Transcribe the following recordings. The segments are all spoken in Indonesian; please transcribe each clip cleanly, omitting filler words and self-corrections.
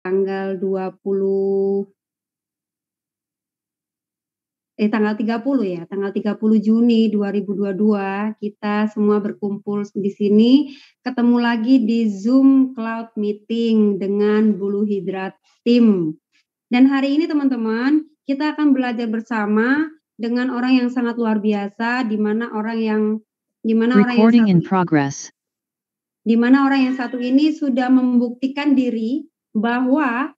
tanggal 30 ya, tanggal 30 Juni 2022 kita semua berkumpul di sini, ketemu lagi di Zoom Cloud Meeting dengan Bulu Hidrat Team. Dan hari ini teman-teman, kita akan belajar bersama dengan orang yang sangat luar biasa, di mana orang yang satu ini sudah membuktikan diri bahwa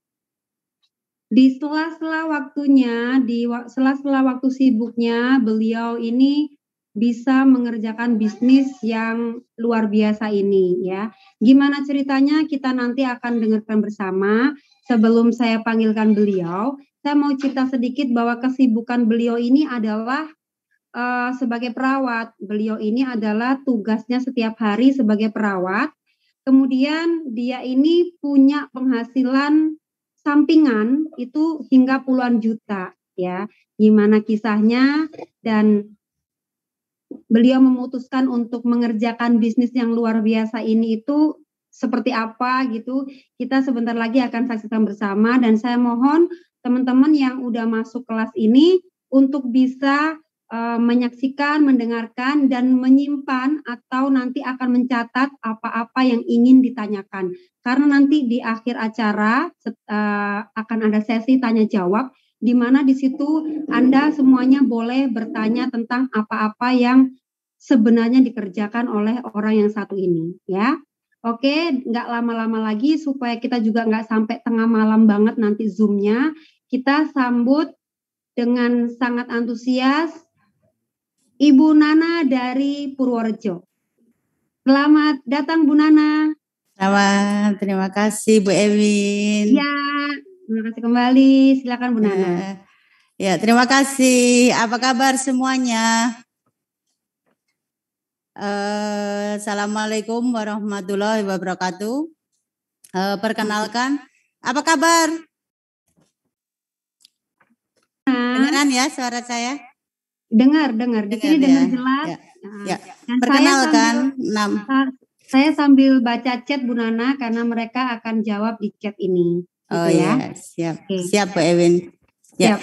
di sela-sela waktunya, di sela-sela waktu sibuknya, beliau ini bisa mengerjakan bisnis yang luar biasa ini ya. Gimana ceritanya kita nanti akan dengarkan bersama. Sebelum saya panggilkan beliau, saya mau cerita sedikit bahwa kesibukan beliau ini adalah sebagai perawat. Beliau ini adalah tugasnya setiap hari sebagai perawat. Kemudian dia ini punya penghasilan sampingan itu hingga puluhan juta ya. Gimana kisahnya dan beliau memutuskan untuk mengerjakan bisnis yang luar biasa ini itu seperti apa gitu. Kita sebentar lagi akan saksikan bersama dan saya mohon teman-teman yang udah masuk kelas ini untuk bisa menyaksikan, mendengarkan, dan menyimpan atau nanti akan mencatat apa-apa yang ingin ditanyakan. Karena nanti di akhir acara akan ada sesi tanya jawab, di mana di situ Anda semuanya boleh bertanya tentang apa-apa yang sebenarnya dikerjakan oleh orang yang satu ini, ya. Oke, nggak lama-lama lagi supaya kita juga nggak sampai tengah malam banget nanti Zoom-nya. Kita sambut dengan sangat antusias Ibu Nana dari Purworejo. Selamat datang Bu Nana. Selamat, terima kasih Bu Ewin. Ya, terima kasih kembali. Silakan Bu Nana. Ya, terima kasih. Apa kabar semuanya? Assalamualaikum warahmatullahi wabarakatuh. Perkenalkan, apa kabar? Dengaran ya suara saya? Dengar. Di sini dengar jelas. Ya. Perkenalkan, saya sambil baca chat Bu Nana karena mereka akan jawab di chat ini. Oh gitu ya, siap. Okay. Siap Bu Ewin. Ya. Siap.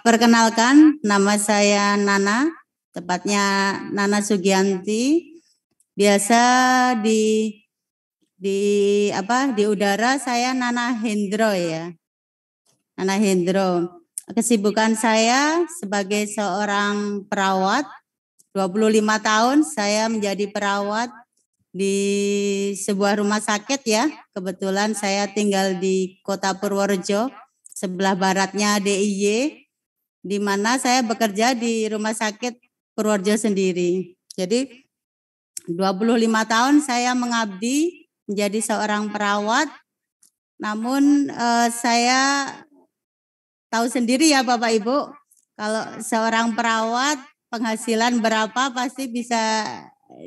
Perkenalkan, nama saya Nana, tepatnya Nana Sugianti. Biasa di udara saya Nana Hendro ya. Nana Hendro. Kesibukan saya sebagai seorang perawat, 25 tahun saya menjadi perawat di sebuah rumah sakit ya. Kebetulan saya tinggal di Kota Purworejo, sebelah baratnya DIY, di mana saya bekerja di rumah sakit Purworejo sendiri. Jadi 25 tahun saya mengabdi menjadi seorang perawat, namun saya tahu sendiri ya Bapak Ibu, kalau seorang perawat penghasilan berapa pasti bisa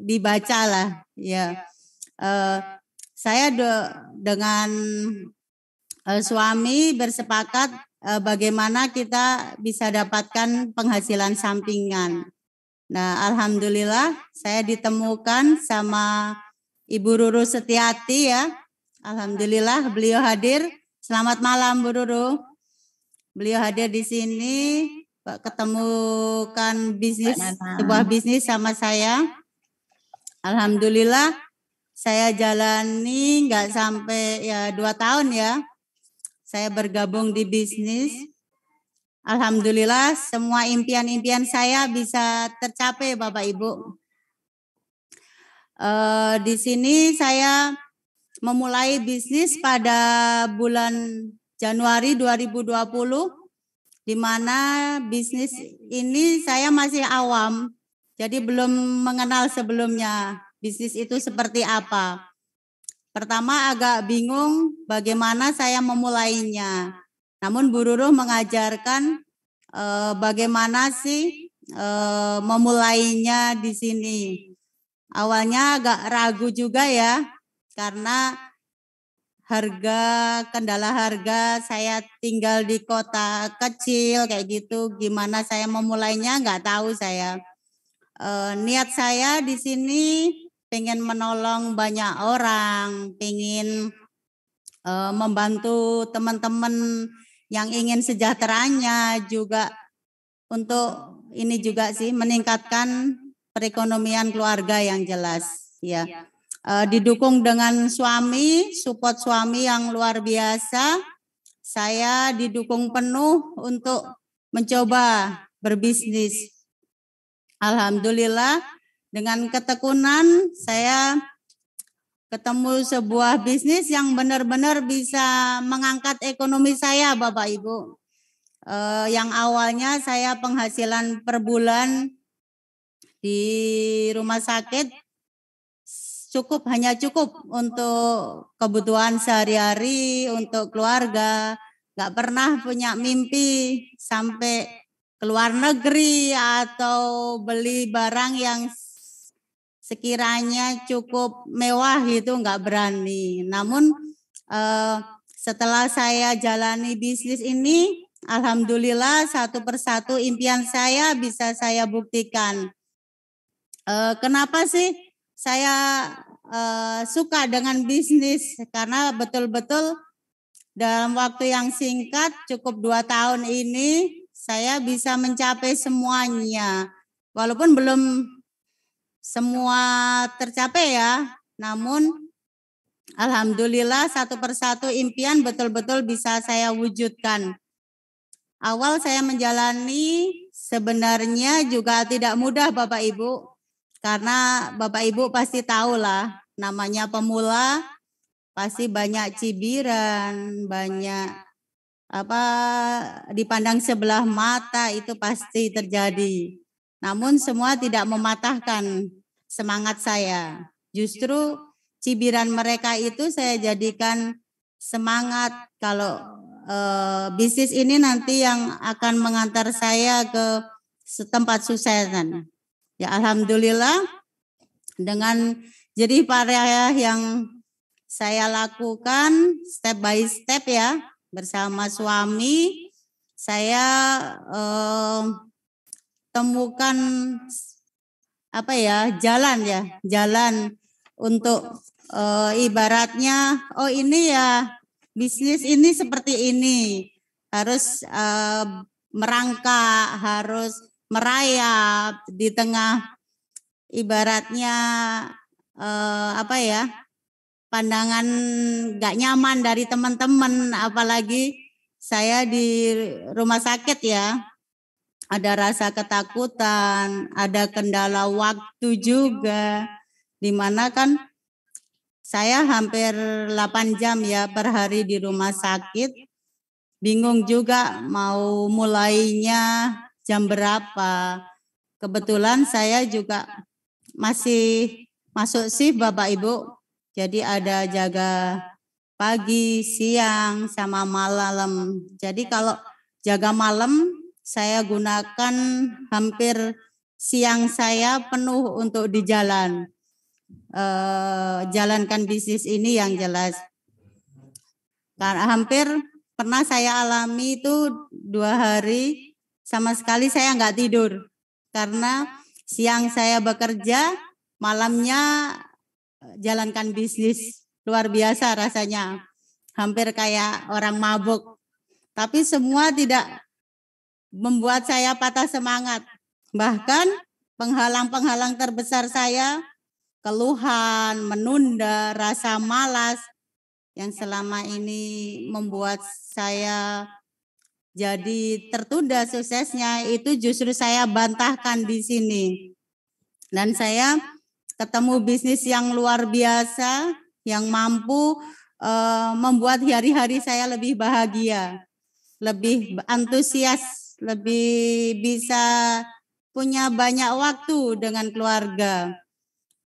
dibaca lah ya. Saya dengan suami bersepakat bagaimana kita bisa dapatkan penghasilan sampingan. Nah, alhamdulillah saya ditemukan sama Ibu Ruru Setiati ya. Alhamdulillah beliau hadir. Selamat malam Bu Ruru. Beliau hadir di sini, ketemukan sebuah bisnis sama saya. Alhamdulillah saya jalani nggak sampai 2 tahun ya. Saya bergabung di bisnis. Alhamdulillah semua impian-impian saya bisa tercapai Bapak Ibu. Di sini saya memulai bisnis pada bulan Januari 2020, di mana bisnis ini saya masih awam, jadi belum mengenal sebelumnya bisnis itu seperti apa. Pertama agak bingung bagaimana saya memulainya. Namun Bu Ruru mengajarkan bagaimana sih memulainya di sini. Awalnya agak ragu juga ya, karena kendala harga, saya tinggal di kota kecil kayak gitu, gimana saya memulainya nggak tahu saya. Niat saya di sini pengen menolong banyak orang, pengen membantu teman-teman yang ingin sejahteranya, juga untuk ini juga sih meningkatkan perekonomian keluarga yang jelas ya. Didukung dengan suami, support suami yang luar biasa. Saya didukung penuh untuk mencoba berbisnis. Alhamdulillah dengan ketekunan saya ketemu sebuah bisnis yang benar-benar bisa mengangkat ekonomi saya, Bapak Ibu. Yang awalnya saya penghasilan per bulan di rumah sakit hanya cukup untuk kebutuhan sehari-hari, untuk keluarga. Nggak pernah punya mimpi sampai ke luar negeri atau beli barang yang sekiranya cukup mewah itu nggak berani. Namun setelah saya jalani bisnis ini, alhamdulillah satu persatu impian saya bisa saya buktikan. Kenapa sih saya suka dengan bisnis? Karena betul-betul dalam waktu yang singkat, cukup 2 tahun ini, saya bisa mencapai semuanya. Walaupun belum semua tercapai ya, namun alhamdulillah satu persatu impian betul-betul bisa saya wujudkan. Awal saya menjalani sebenarnya juga tidak mudah Bapak Ibu. Karena Bapak Ibu pasti tahu lah, namanya pemula pasti banyak cibiran, banyak dipandang sebelah mata itu pasti terjadi. Namun semua tidak mematahkan semangat saya. Justru cibiran mereka itu saya jadikan semangat kalau bisnis ini nanti yang akan mengantar saya ke tempat suksesan. Ya alhamdulillah dengan jerih payah yang saya lakukan step by step ya bersama suami, saya temukan jalan untuk ibaratnya ini ya bisnis ini seperti ini, harus merangkak, harus merayap di tengah ibaratnya pandangan gak nyaman dari teman-teman, apalagi saya di rumah sakit ya, ada rasa ketakutan, ada kendala waktu juga, dimana kan saya hampir 8 jam ya per hari di rumah sakit, bingung juga mau mulainya jam berapa. Kebetulan saya juga masih masuk shift Bapak Ibu. Jadi ada jaga pagi, siang, sama malam. Jadi kalau jaga malam saya gunakan hampir siang saya penuh untuk di jalan. Jalankan bisnis ini yang jelas. Karena hampir pernah saya alami itu 2 hari sama sekali saya nggak tidur. Karena siang saya bekerja, malamnya jalankan bisnis. Luar biasa rasanya. Hampir kayak orang mabuk. Tapi semua tidak membuat saya patah semangat. Bahkan penghalang-penghalang terbesar saya, keluhan, menunda, rasa malas yang selama ini membuat saya jadi tertunda suksesnya, itu justru saya bantahkan di sini. Dan saya ketemu bisnis yang luar biasa, yang mampu membuat hari-hari saya lebih bahagia, lebih antusias, lebih bisa punya banyak waktu dengan keluarga.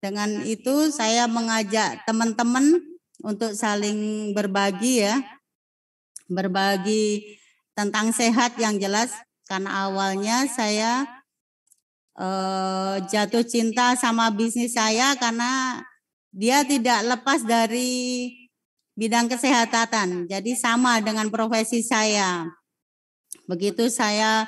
Dengan itu saya mengajak teman-teman untuk saling berbagi ya, berbagi tentang sehat yang jelas, karena awalnya saya jatuh cinta sama bisnis saya karena dia tidak lepas dari bidang kesehatan, jadi sama dengan profesi saya. Begitu saya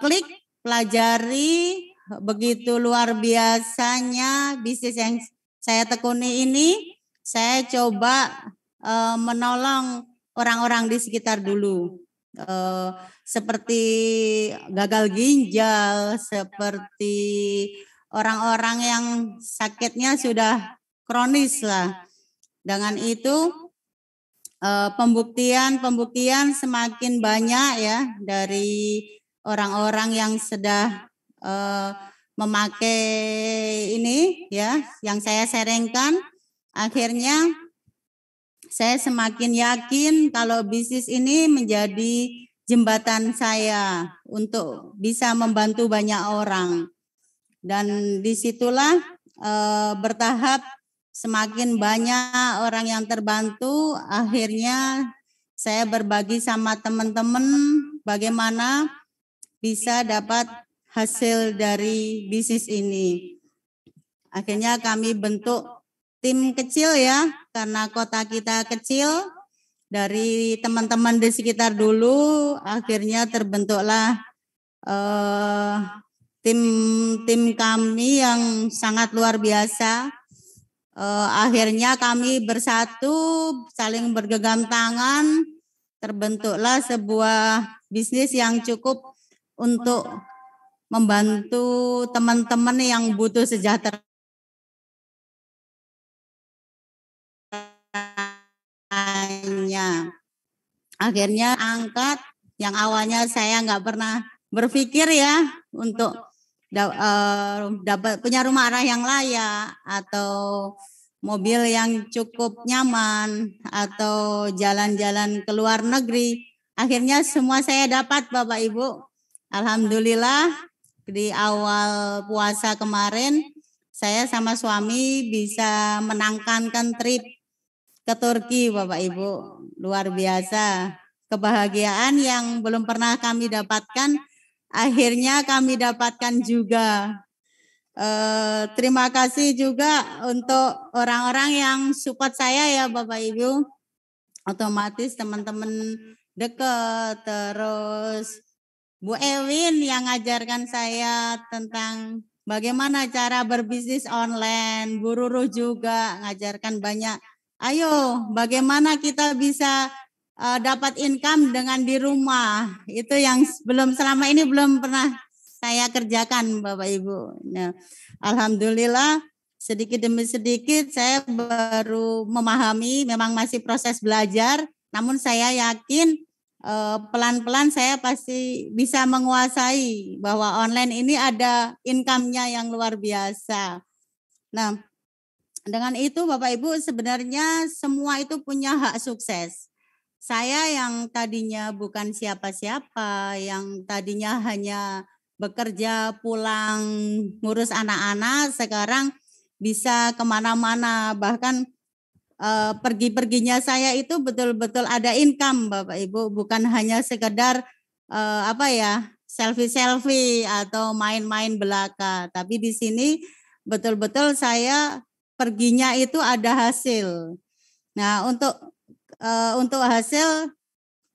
klik, pelajari, begitu luar biasanya bisnis yang saya tekuni ini, saya coba menolong orang-orang di sekitar dulu. Seperti gagal ginjal, seperti orang-orang yang sakitnya sudah kronis lah. Dengan itu pembuktian semakin banyak ya dari orang-orang yang sudah memakai ini ya yang saya sharingkan. Akhirnya saya semakin yakin kalau bisnis ini menjadi jembatan saya untuk bisa membantu banyak orang. Dan disitulah bertahap semakin banyak orang yang terbantu. Akhirnya saya berbagi sama teman-teman bagaimana bisa dapat hasil dari bisnis ini. Akhirnya kami bentuk tim kecil ya, karena kota kita kecil, dari teman-teman di sekitar dulu, akhirnya terbentuklah tim kami yang sangat luar biasa. Akhirnya kami bersatu, saling bergenggam tangan, terbentuklah sebuah bisnis yang cukup untuk membantu teman-teman yang butuh sejahtera. Akhirnya angkat yang awalnya saya nggak pernah berpikir ya untuk dapat punya rumah arah yang layak atau mobil yang cukup nyaman atau jalan-jalan ke luar negeri. Akhirnya semua saya dapat Bapak Ibu. Alhamdulillah di awal puasa kemarin saya sama suami bisa menangkankan trip ke Turki Bapak Ibu. Luar biasa. Kebahagiaan yang belum pernah kami dapatkan, akhirnya kami dapatkan juga. Terima kasih juga untuk orang-orang yang support saya ya Bapak Ibu. Otomatis teman-teman dekat, terus Bu Ewin yang ngajarkan saya tentang bagaimana cara berbisnis online. Bu Ruru juga ngajarkan banyak. Ayo, bagaimana kita bisa dapat income dengan di rumah. Itu yang selama ini belum pernah saya kerjakan Bapak Ibu. Nah, alhamdulillah sedikit demi sedikit saya baru memahami, memang masih proses belajar, namun saya yakin pelan-pelan saya pasti bisa menguasai bahwa online ini ada income-nya yang luar biasa. Nah, dengan itu Bapak Ibu sebenarnya semua itu punya hak sukses. Saya yang tadinya bukan siapa-siapa, yang tadinya hanya bekerja pulang ngurus anak-anak, sekarang bisa kemana-mana, bahkan pergi-perginya saya itu betul-betul ada income Bapak Ibu, bukan hanya sekedar selfie-selfie atau main-main belaka, tapi di sini betul-betul saya perginya itu ada hasil. Nah, untuk hasil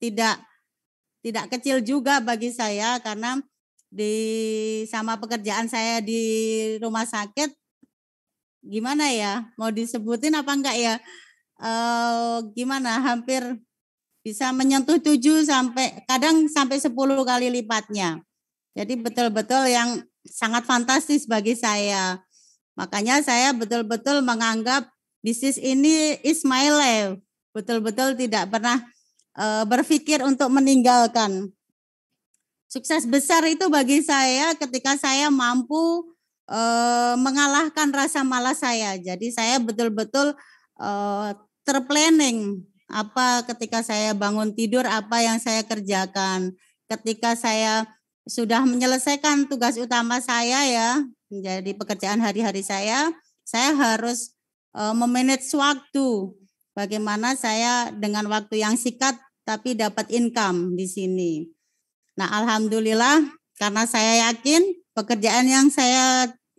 tidak kecil juga bagi saya karena sama pekerjaan saya di rumah sakit, gimana ya, mau disebutin apa enggak ya, gimana, hampir bisa menyentuh 7 sampai kadang sampai 10 kali lipatnya. Jadi betul-betul yang sangat fantastis bagi saya. Makanya saya betul-betul menganggap bisnis ini is my life. Betul-betul tidak pernah berpikir untuk meninggalkan. Sukses besar itu bagi saya ketika saya mampu mengalahkan rasa malas saya. Jadi saya betul-betul terplanning apa ketika saya bangun tidur, apa yang saya kerjakan. Ketika saya sudah menyelesaikan tugas utama saya ya, menjadi pekerjaan hari-hari saya harus memanage waktu. Bagaimana saya dengan waktu yang singkat tapi dapat income di sini. Nah, alhamdulillah karena saya yakin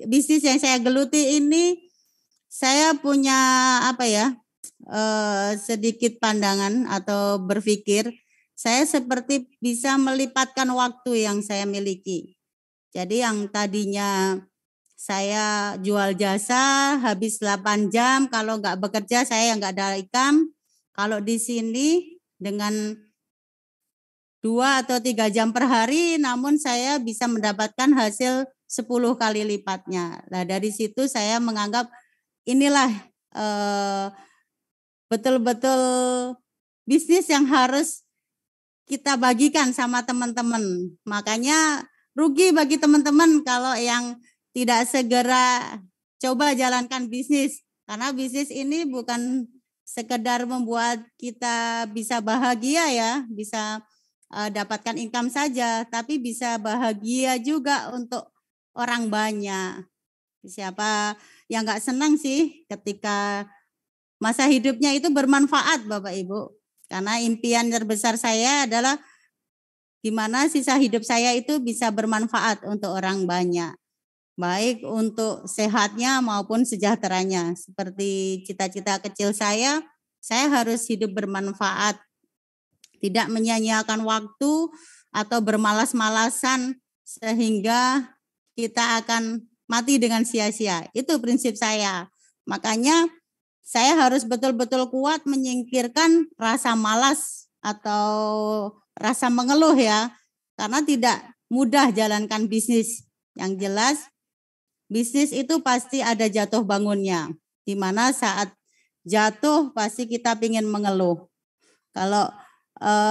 bisnis yang saya geluti ini, saya punya sedikit pandangan atau berpikir, saya seperti bisa melipatkan waktu yang saya miliki. Jadi yang tadinya saya jual jasa habis 8 jam, kalau nggak bekerja saya nggak ada income. Kalau di sini dengan 2 atau 3 jam per hari, namun saya bisa mendapatkan hasil 10 kali lipatnya. Nah, dari situ saya menganggap inilah betul-betul bisnis yang harus kita bagikan sama teman-teman. Makanya rugi bagi teman-teman kalau yang tidak segera coba jalankan bisnis. Karena bisnis ini bukan sekedar membuat kita bisa bahagia ya, bisa dapatkan income saja, tapi bisa bahagia juga untuk orang banyak. Siapa yang nggak senang sih ketika masa hidupnya itu bermanfaat, Bapak Ibu. Karena impian terbesar saya adalah gimana sisa hidup saya itu bisa bermanfaat untuk orang banyak. Baik untuk sehatnya maupun sejahteranya. Seperti cita-cita kecil saya harus hidup bermanfaat. Tidak menyia-nyiakan waktu atau bermalas-malasan sehingga kita akan mati dengan sia-sia. Itu prinsip saya. Makanya saya harus betul-betul kuat menyingkirkan rasa malas atau rasa mengeluh ya. Karena tidak mudah jalankan bisnis. Yang jelas bisnis itu pasti ada jatuh bangunnya. Di mana saat jatuh pasti kita ingin mengeluh. Kalau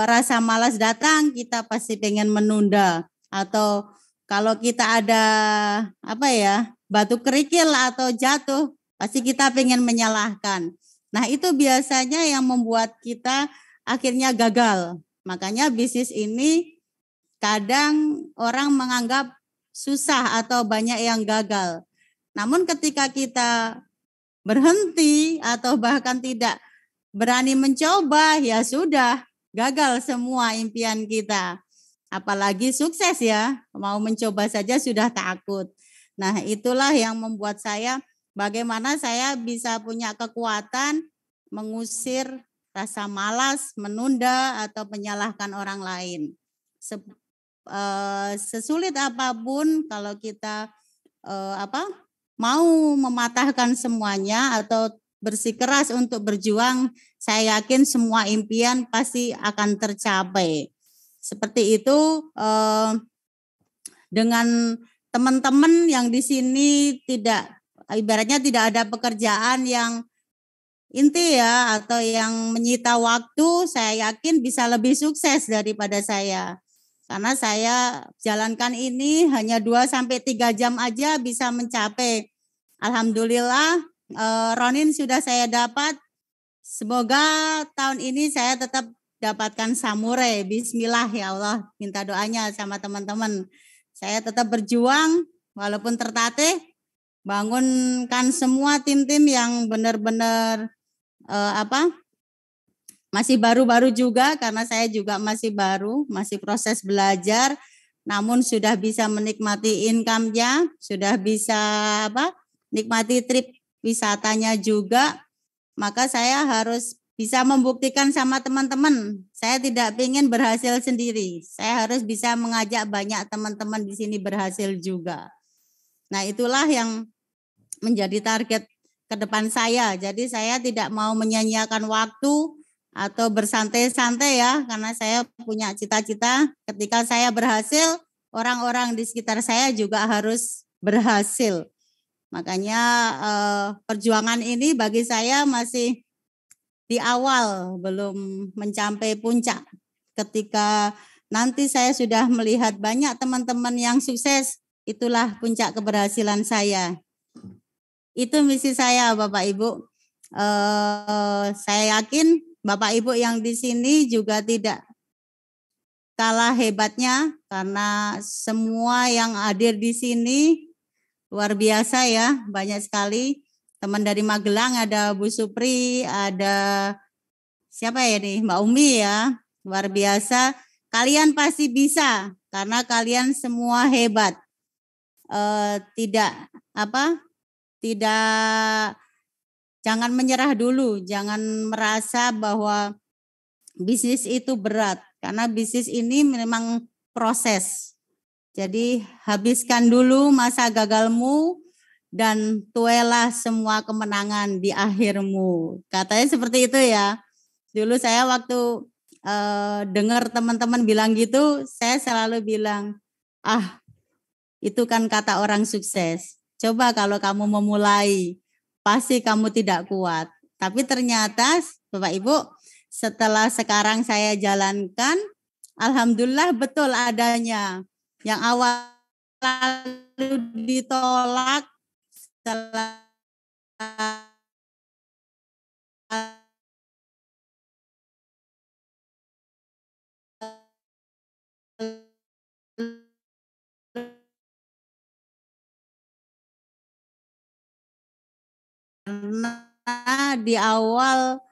rasa malas datang, kita pasti pengen menunda. Atau kalau kita ada batu kerikil atau jatuh, pasti kita pengen menyalahkan. Nah, itu biasanya yang membuat kita akhirnya gagal. Makanya bisnis ini kadang orang menganggap susah atau banyak yang gagal. Namun ketika kita berhenti atau bahkan tidak berani mencoba, ya sudah, gagal semua impian kita. Apalagi sukses ya, mau mencoba saja sudah takut. Nah, itulah yang membuat saya, bagaimana saya bisa punya kekuatan mengusir rasa malas, menunda atau menyalahkan orang lain. Sesulit apapun kalau kita mau mematahkan semuanya atau bersikeras untuk berjuang, saya yakin semua impian pasti akan tercapai. Seperti itu dengan teman-teman yang di sini ibaratnya tidak ada pekerjaan yang inti ya atau yang menyita waktu, saya yakin bisa lebih sukses daripada saya. Karena saya jalankan ini hanya 2-3 jam aja bisa mencapai. Alhamdulillah Ronin sudah saya dapat. Semoga tahun ini saya tetap dapatkan samurai. Bismillah ya Allah. Minta doanya sama teman-teman. Saya tetap berjuang walaupun tertatih. Bangunkan semua tim-tim yang benar-benar masih baru-baru juga karena saya juga masih baru, masih proses belajar. Namun sudah bisa menikmati income-nya, sudah bisa nikmati trip wisatanya juga, maka saya harus bisa membuktikan sama teman-teman. Saya tidak ingin berhasil sendiri. Saya harus bisa mengajak banyak teman-teman di sini berhasil juga. Nah, itulah yang menjadi target ke depan saya. Jadi saya tidak mau menyia-nyiakan waktu atau bersantai-santai ya, karena saya punya cita-cita ketika saya berhasil, orang-orang di sekitar saya juga harus berhasil. Makanya perjuangan ini bagi saya masih di awal, belum mencapai puncak. Ketika nanti saya sudah melihat banyak teman-teman yang sukses, itulah puncak keberhasilan saya. Itu misi saya, Bapak Ibu. Saya yakin Bapak Ibu yang di sini juga tidak kalah hebatnya, karena semua yang hadir di sini luar biasa ya, banyak sekali. Teman dari Magelang ada Bu Supri, ada siapa ya nih, Mbak Umi ya, luar biasa. Kalian pasti bisa, karena kalian semua hebat. Jangan menyerah dulu, jangan merasa bahwa bisnis itu berat, karena bisnis ini memang proses. Jadi habiskan dulu masa gagalmu dan tuailah semua kemenangan di akhirmu. Katanya seperti itu ya. Dulu saya waktu dengar teman-teman bilang gitu, saya selalu bilang, itu kan kata orang sukses. Coba kalau kamu memulai, pasti kamu tidak kuat. Tapi ternyata Bapak Ibu, setelah sekarang saya jalankan, alhamdulillah betul adanya. Yang awal lalu ditolak setelah karena di awal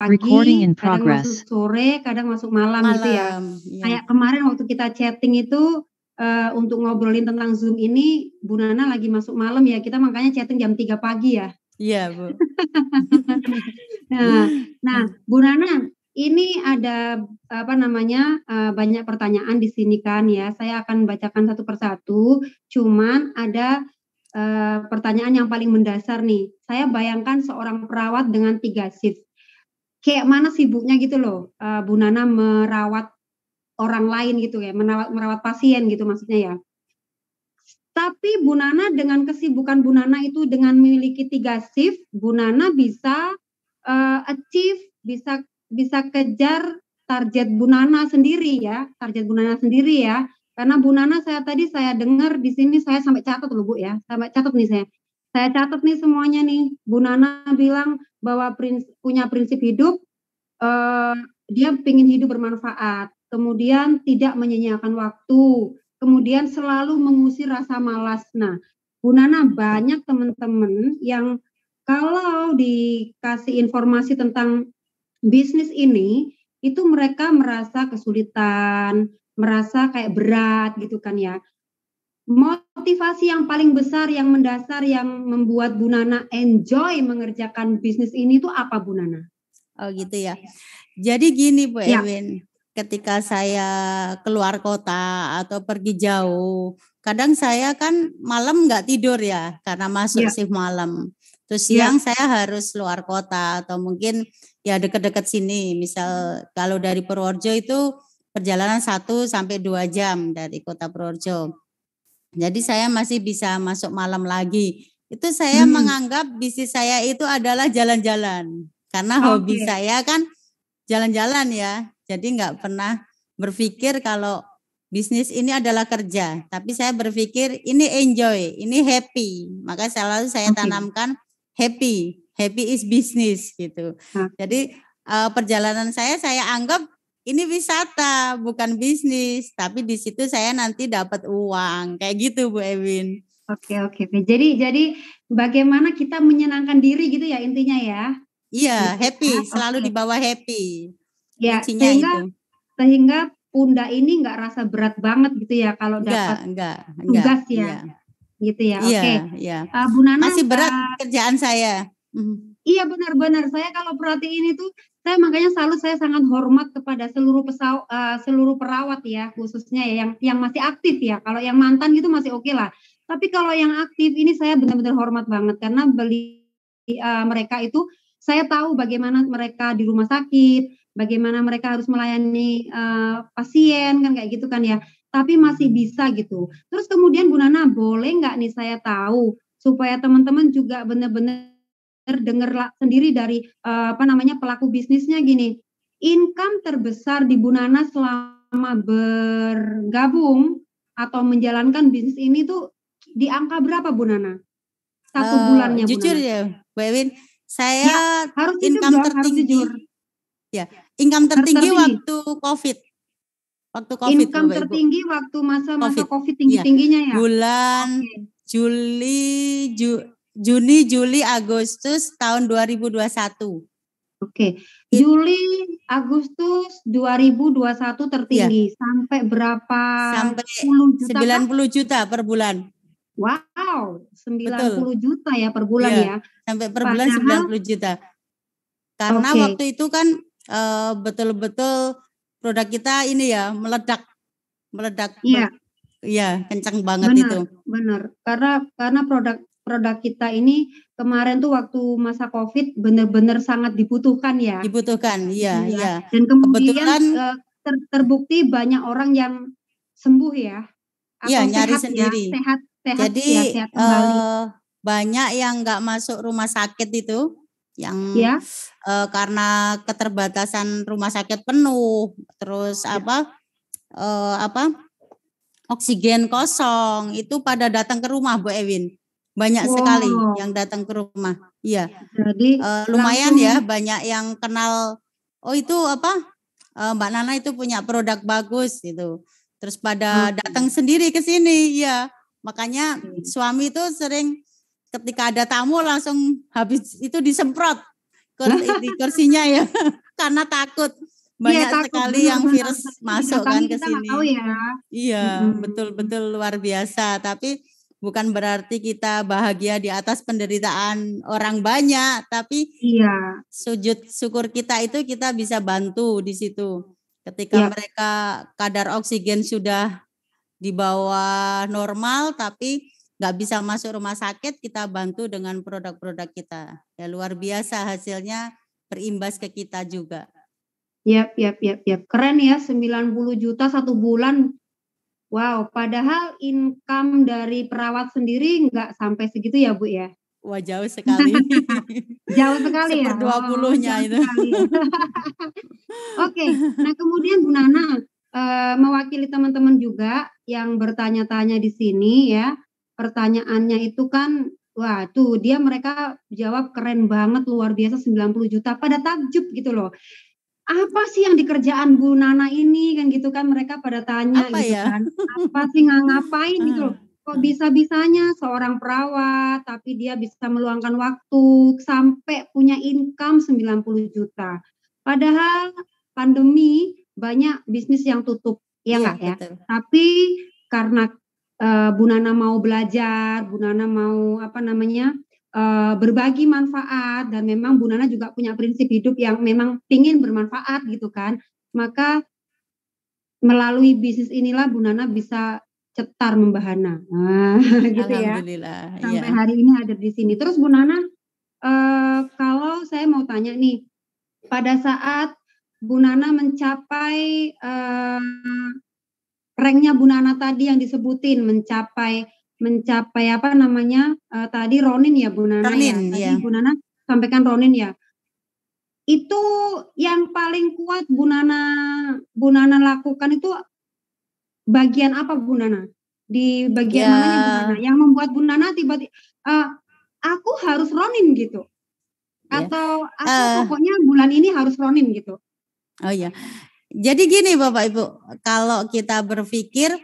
pagi, kadang masuk sore, kadang masuk malam gitu ya. ya. Kayak kemarin waktu kita chatting itu untuk ngobrolin tentang Zoom ini, Bu Nana lagi masuk malam ya, kita makanya chatting jam 3 pagi ya. Iya, Bu. Nah, Bu Nana, ini ada banyak pertanyaan di sini kan ya. Saya akan bacakan satu persatu. Cuman ada pertanyaan yang paling mendasar nih. Saya bayangkan seorang perawat dengan 3 shift. Kayak mana sibuknya gitu loh, Bu Nana merawat orang lain gitu ya, merawat pasien gitu maksudnya ya. Tapi Bu Nana dengan kesibukan Bu Nana itu dengan memiliki 3 shift, Bu Nana bisa achieve, bisa kejar target Bu Nana sendiri ya, Karena Bu Nana saya dengar di sini, saya sampai catat loh Bu ya, sampai catat nih saya. Saya catat nih semuanya nih. Bu Nana bilang bahwa punya prinsip hidup, dia ingin hidup bermanfaat, kemudian tidak menyia-nyiakan waktu, kemudian selalu mengusir rasa malas. Nah, Bu Nana, banyak teman-teman yang kalau dikasih informasi tentang bisnis ini, itu mereka merasa kesulitan, merasa kayak berat gitu kan ya. Motivasi yang paling besar, yang mendasar, yang membuat Bu Nana enjoy mengerjakan bisnis ini itu apa, Bu Nana? Oh gitu ya. Jadi gini Bu Ewin, ketika saya keluar kota atau pergi jauh, kadang saya kan malam nggak tidur ya, karena masuk shift malam. Terus siang saya harus luar kota atau mungkin ya dekat-dekat sini. Misal kalau dari Purworejo itu perjalanan 1 sampai 2 jam dari kota Purworejo. Jadi saya masih bisa masuk malam lagi. Itu saya menganggap bisnis saya itu adalah jalan-jalan. Karena hobi saya kan jalan-jalan ya. Jadi nggak pernah berpikir kalau bisnis ini adalah kerja. Tapi saya berpikir ini enjoy, ini happy. Maka selalu saya tanamkan happy. Happy is business gitu. Jadi perjalanan saya anggap ini wisata, bukan bisnis, tapi di situ saya nanti dapat uang, kayak gitu Bu Ewin. Oke. Jadi bagaimana kita menyenangkan diri gitu ya intinya ya? Iya, happy, selalu dibawa happy. Ya, sehingga pundak ini nggak rasa berat banget gitu ya kalau dapat tugas ya. Gitu ya. Oke. Iya. Bu Nana, masih berat kerjaan saya. Iya benar-benar, saya kalau perhatiin itu, saya makanya selalu saya sangat hormat kepada seluruh perawat ya, khususnya ya yang masih aktif ya. Kalau yang mantan gitu masih oke lah. Tapi kalau yang aktif ini saya benar-benar hormat banget karena mereka itu saya tahu bagaimana mereka di rumah sakit, bagaimana mereka harus melayani pasien kan kayak gitu kan ya. Tapi masih bisa gitu. Terus kemudian Bu Nana, boleh nggak nih saya tahu supaya teman-teman juga benar-benar dengar sendiri dari pelaku bisnisnya gini, income terbesar di Bu Nana selama bergabung atau menjalankan bisnis ini tuh di angka berapa Bu Nana? satu bulannya, Bu jujur Nana? ya, Bu Ewin, saya Harus jujur income dong, harus tertinggi, jujur. ya, income tertinggi Tertinggi. waktu COVID. Waktu COVID, Income Bapak Ibu. tertinggi waktu masa-masa COVID. COVID tinggi-tingginya ya? Bulan Juni, Juli, Agustus tahun 2021. Oke. Juli, Agustus 2021 tertinggi. Sampai berapa? Sampai 10 juta 90 juta per bulan. Wow, 90 Betul. juta ya per bulan ya. Sampai per bulan 90 juta. Karena waktu itu kan betul-betul produk kita ini ya meledak. Iya. Iya, kencang banget benar, itu. Benar. Karena produk kita ini kemarin tuh waktu masa COVID benar-benar sangat dibutuhkan ya. Dibutuhkan, iya. Dan kemudian kebetulan terbukti banyak orang yang sembuh ya. Iya, Atau nyari sehat sendiri. Ya, sehat Jadi ya, sehat kembali. Banyak yang nggak masuk rumah sakit itu, yang karena keterbatasan rumah sakit penuh, terus oksigen kosong, itu pada datang ke rumah, Bu Ewin. Banyak sekali yang datang ke rumah. Iya. Jadi lumayan ya, banyak yang kenal. Oh itu Mbak Nana itu punya produk bagus gitu. Terus pada datang sendiri ke sini, ya. Makanya suami itu sering ketika ada tamu langsung habis itu disemprot di kursinya ya, karena takut. Banyak sekali yang virus masuk kan ke sini. Iya, betul-betul luar biasa. Tapi bukan berarti kita bahagia di atas penderitaan orang banyak, tapi sujud syukur kita itu kita bisa bantu di situ. Ketika mereka kadar oksigen sudah di bawah normal, tapi nggak bisa masuk rumah sakit, kita bantu dengan produk-produk kita. Ya luar biasa hasilnya, berimbas ke kita juga. Yap. Keren ya, 90 juta satu bulan. Wow, padahal income dari perawat sendiri nggak sampai segitu ya, Bu ya? Wah, jauh sekali. Jauh sekali ya? 1/20-nya itu. Oke, nah kemudian Bu Nana mewakili teman-teman juga yang bertanya-tanya di sini ya. Pertanyaannya itu kan, wah tuh mereka jawab keren banget, luar biasa 90 juta. Pada takjub gitu loh. Apa sih yang dikerjaan Bu Nana ini kan gitu kan, mereka pada tanya kan. Apa sih ngapain gitu loh. Kok bisa-bisanya seorang perawat tapi dia bisa meluangkan waktu sampai punya income 90 juta. Padahal pandemi banyak bisnis yang tutup, ya nggak ya? Betul. Tapi karena Bu Nana mau belajar, Bu Nana mau berbagi manfaat, dan memang Bu Nana juga punya prinsip hidup yang memang ingin bermanfaat gitu kan, maka melalui bisnis inilah Bu Nana bisa cetar membahana, gitu ya. Alhamdulillah. Sampai hari ini ada di sini. Terus Bu Nana, kalau saya mau tanya nih, pada saat Bu Nana mencapai ranknya Bu Nana tadi yang disebutin, mencapai tadi Ronin ya Bu Nana ya. Tadi Bu Nana sampaikan Ronin ya. Itu yang paling kuat Bu Nana lakukan itu bagian apa Bu Nana? Di bagian mananya Bu Nana? Yang membuat Bu Nana tiba-tiba aku harus Ronin gitu. Atau pokoknya bulan ini harus Ronin gitu. Oh iya. Jadi gini Bapak Ibu, kalau kita berpikir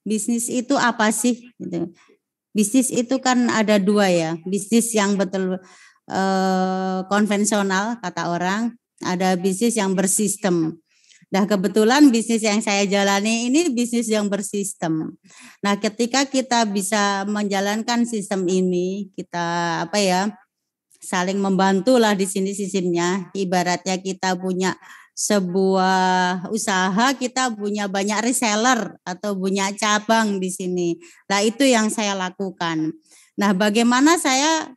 bisnis itu apa sih? Gitu. Bisnis itu kan ada dua ya, bisnis yang betul konvensional kata orang, ada bisnis yang bersistem. Nah kebetulan bisnis yang saya jalani ini bisnis yang bersistem. Nah ketika kita bisa menjalankan sistem ini, kita saling membantulah di sini sistemnya. Ibaratnya kita punya sebuah usaha, kita punya banyak reseller atau punya cabang di sini. Nah itu yang saya lakukan. Nah bagaimana saya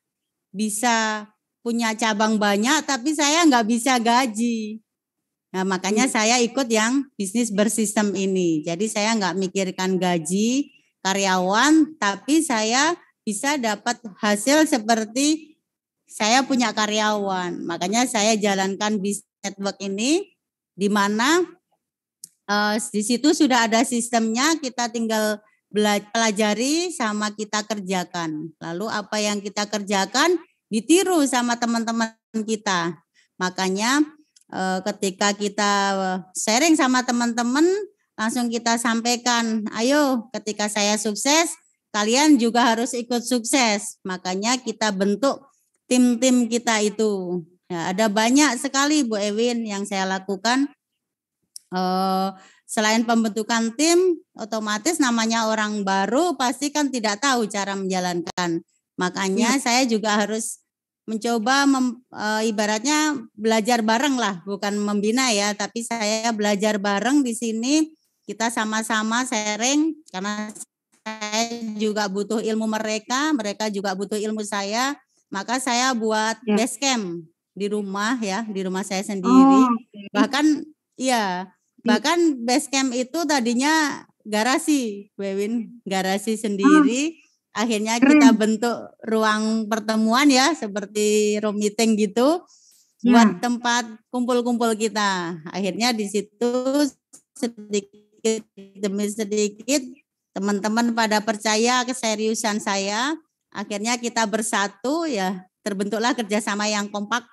bisa punya cabang banyak tapi saya nggak bisa gaji. Nah makanya saya ikut yang bisnis bersistem ini. Jadi saya nggak mikirkan gaji karyawan, tapi saya bisa dapat hasil seperti saya punya karyawan. Makanya saya jalankan bisnis network ini, di mana di situ sudah ada sistemnya, kita tinggal pelajari sama kita kerjakan. Lalu apa yang kita kerjakan ditiru sama teman-teman kita. Makanya ketika kita sharing sama teman-teman, langsung kita sampaikan, ayo ketika saya sukses, kalian juga harus ikut sukses. Makanya kita bentuk tim-tim kita itu. Ya, ada banyak sekali Bu Ewin yang saya lakukan. Selain pembentukan tim, otomatis namanya orang baru pasti kan tidak tahu cara menjalankan. Makanya saya juga harus mencoba ibaratnya belajar bareng lah, bukan membina ya, tapi saya belajar bareng di sini. Kita sama-sama sharing karena saya juga butuh ilmu mereka, mereka juga butuh ilmu saya. Maka saya buat base camp di rumah ya, di rumah saya sendiri. Bahkan bahkan base camp itu tadinya garasi, Wewin, garasi sendiri. Akhirnya kita bentuk ruang pertemuan ya, seperti room meeting gitu, buat tempat kumpul-kumpul kita. Akhirnya di situ sedikit demi sedikit teman-teman pada percaya keseriusan saya. Akhirnya kita bersatu ya, terbentuklah kerjasama yang kompak.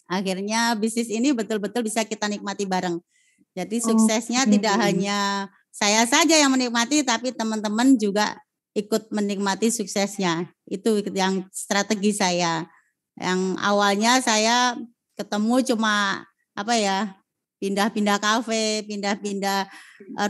Akhirnya bisnis ini betul-betul bisa kita nikmati bareng. Jadi suksesnya tidak hanya saya saja yang menikmati, tapi teman-teman juga ikut menikmati suksesnya. Itu yang strategi saya. Yang awalnya saya ketemu cuma pindah-pindah kafe, pindah-pindah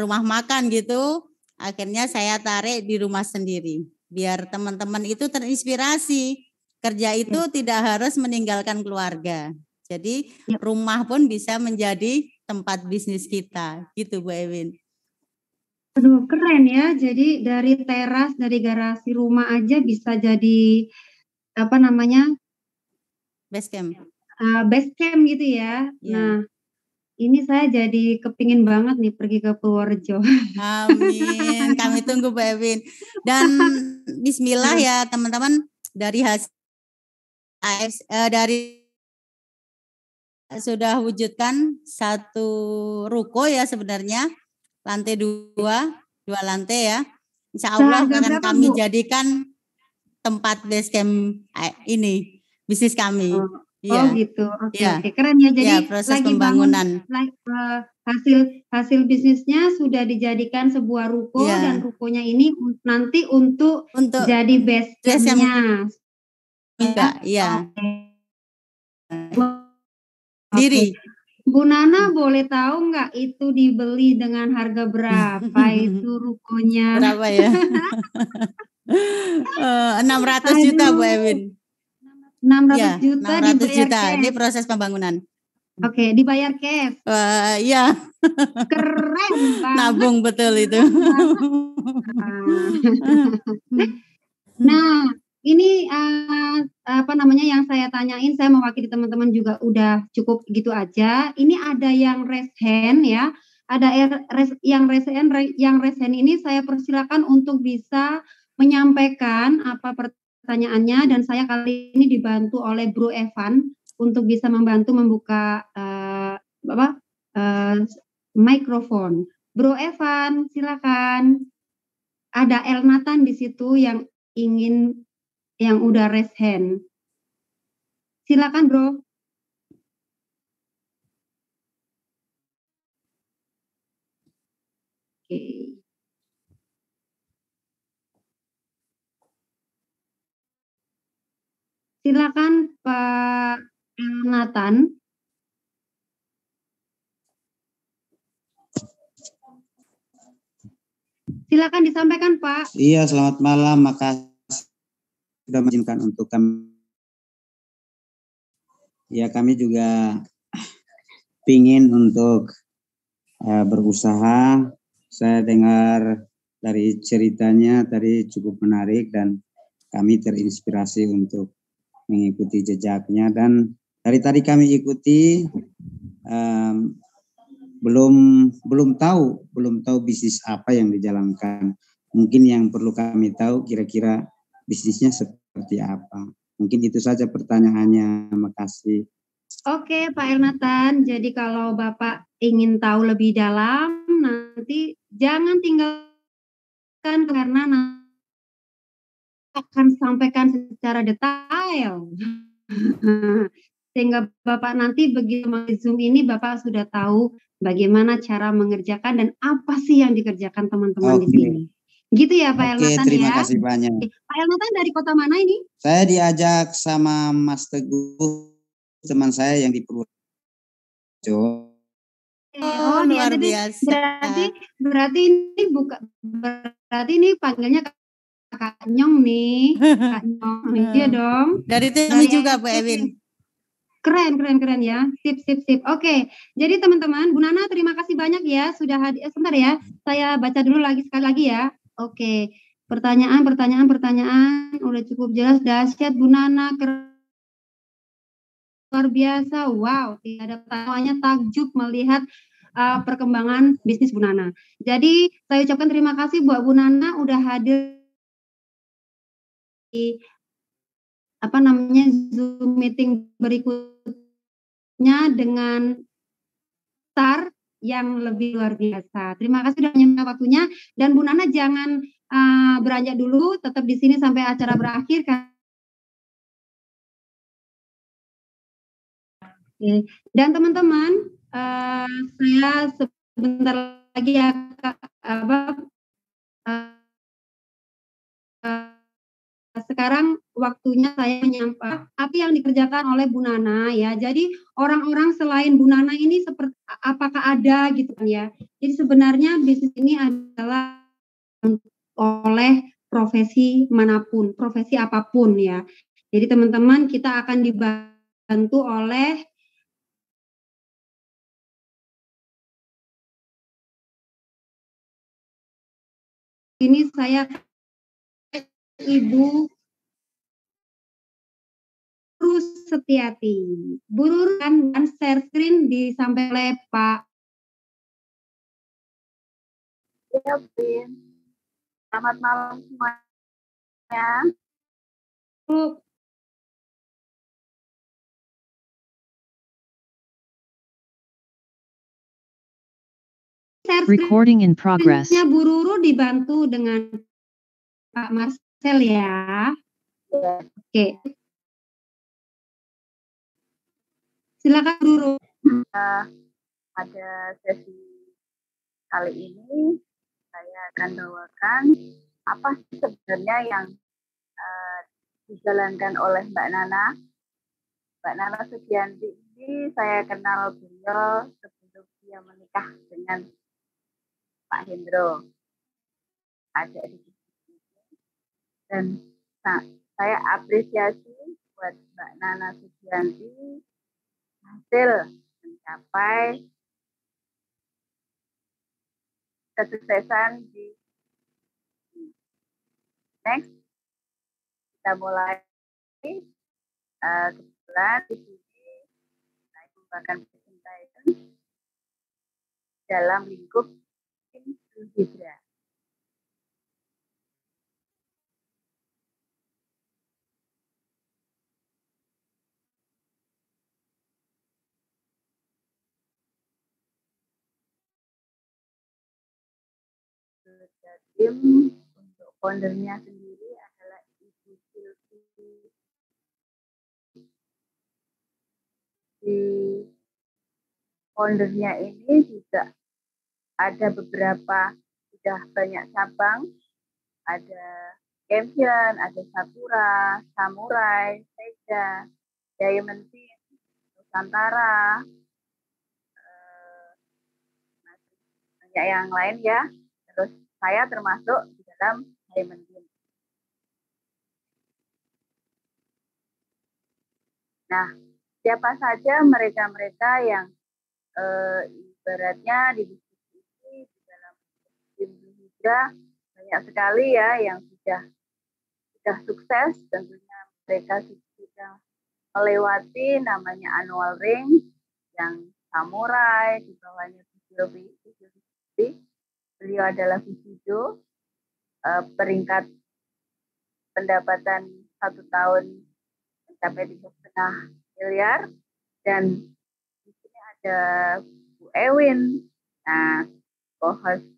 rumah makan gitu. Akhirnya saya tarik di rumah sendiri. Biar teman-teman itu terinspirasi. Kerja itu tidak harus meninggalkan keluarga. Jadi rumah pun bisa menjadi tempat bisnis kita. Gitu Bu Ewin. Aduh, keren ya. Jadi dari teras, dari garasi rumah aja bisa jadi base camp. Base camp gitu ya. Nah, ini saya jadi kepingin banget nih pergi ke Purworejo. Amin. Kami tunggu Bu Ewin. Dan bismillah ya teman-teman, dari hasil dari sudah wujudkan satu ruko ya sebenarnya, lantai dua lantai ya. Insya Allah akan kami jadikan tempat base camp ini, bisnis kami. Gitu. Oke. Keren ya. Jadi proses lagi pembangunan. Hasil bisnisnya sudah dijadikan sebuah ruko dan rukonya ini nanti untuk jadi base camp-nya. Diri. Bu Nana boleh tahu nggak itu dibeli dengan harga berapa itu rukonya? Berapa ya? 600 juta Bu Ewin. 600 juta 600 juta. Ini proses pembangunan. Oke, dibayar cash. Iya. Keren banget. Nabung betul itu. Nah, ini yang saya tanyain, saya mewakili teman-teman juga udah cukup gitu aja. Ini ada yang raise hand ya. Ada yang raise hand ini saya persilakan untuk bisa menyampaikan apa pertanyaannya, dan saya kali ini dibantu oleh Bro Evan untuk bisa membantu membuka mikrofon. Bro Evan, silakan. Ada Elnatan di situ yang udah raise hand. Silakan, Bro. Oke. Silakan Pak Elnatan. Silakan disampaikan, Pak. Iya, selamat malam. Makasih sudah mengizinkan untuk kami. Ya, kami juga pingin untuk berusaha. Saya dengar dari ceritanya tadi cukup menarik dan kami terinspirasi untuk mengikuti jejaknya. Dan dari tadi kami ikuti, belum tahu bisnis apa yang dijalankan. Mungkin yang perlu kami tahu kira-kira bisnisnya seperti apa. Mungkin itu saja pertanyaannya. Makasih. Oke, Pak Elnatan. Jadi kalau Bapak ingin tahu lebih dalam, nanti jangan tinggalkan karena akan sampaikan secara detail. Sehingga Bapak nanti begitu Zoom ini Bapak sudah tahu bagaimana cara mengerjakan dan apa sih yang dikerjakan teman-teman di sini. Gitu ya Pak Elnatan ya. Terima kasih banyak. Pak Elnatan dari kota mana ini? Saya diajak sama Mas Teguh, teman saya yang di Purworejo. Oh, luar biasa. Berarti ini panggilnya Kak Nyong nih. Kak Nyong. Iya dong. Dari TMI juga Bu Ewin. Keren ya. Sip. Oke. Jadi teman-teman, Bu Nana terima kasih banyak ya sudah hadir. Sebentar ya. Saya baca dulu sekali lagi ya. Oke. Pertanyaan udah cukup jelas, dahsyat Bu Nana, luar biasa. Wow, tidak ada pertanyaannya, takjub melihat perkembangan bisnis Bu Nana. Jadi saya ucapkan terima kasih buat Bu Nana udah hadir di Zoom meeting berikutnya dengan star yang lebih luar biasa. Terima kasih sudah menyempatkan waktunya dan Bu Nana jangan beranjak dulu, tetap di sini sampai acara berakhir kan. Dan teman-teman, saya sebentar lagi sekarang waktunya saya menyampaikan apa yang dikerjakan oleh Bu Nana ya. Jadi orang-orang selain Bu Nana ini seperti apakah ada gitu kan ya. Jadi sebenarnya bisnis ini adalah oleh profesi manapun, profesi apapun ya. Jadi teman-teman kita akan dibantu oleh ini saya Ibu Rus Setiati. Bu Ruru dan share screen disampaikan oleh Pak. Ya, Bin. Selamat malam semuanya. Bu. Recording in progress. Bu Ruru dibantu dengan Pak Marcel ya. Oke. Silakan Bu Ruru. Pada sesi kali ini saya akan bawakan apa sih sebenarnya yang dijalankan oleh Mbak Nana. Mbak Nana Sugianti ini saya kenal beliau sebelum dia menikah dengan Pak Hendro. Ada di sini. Dan saya apresiasi buat Mbak Nana Sugianti hasil mencapai kesuksesan di next. Kita mulai kebetulan di sini saya membawakan presentation dalam lingkup Hidra. Tim untuk foundernya sendiri adalah Ibu Silvi. Di foundernya ini juga ada beberapa, sudah banyak cabang, ada Champion, ada Sakura, Samurai, Sega, Diamond Team, Nusantara, banyak yang lain ya. Terus saya termasuk di dalam Diamond Team. Nah, siapa saja mereka-mereka yang ibaratnya di bisnis ini di dalam tim Hidra banyak sekali ya yang sudah sukses, tentunya mereka sudah melewati namanya annual ring yang Samurai, di bawahnya beliau adalah Visido, peringkat pendapatan 1 tahun mencapai 3,5 miliar, dan di sini ada Bu Ewin, nah co-host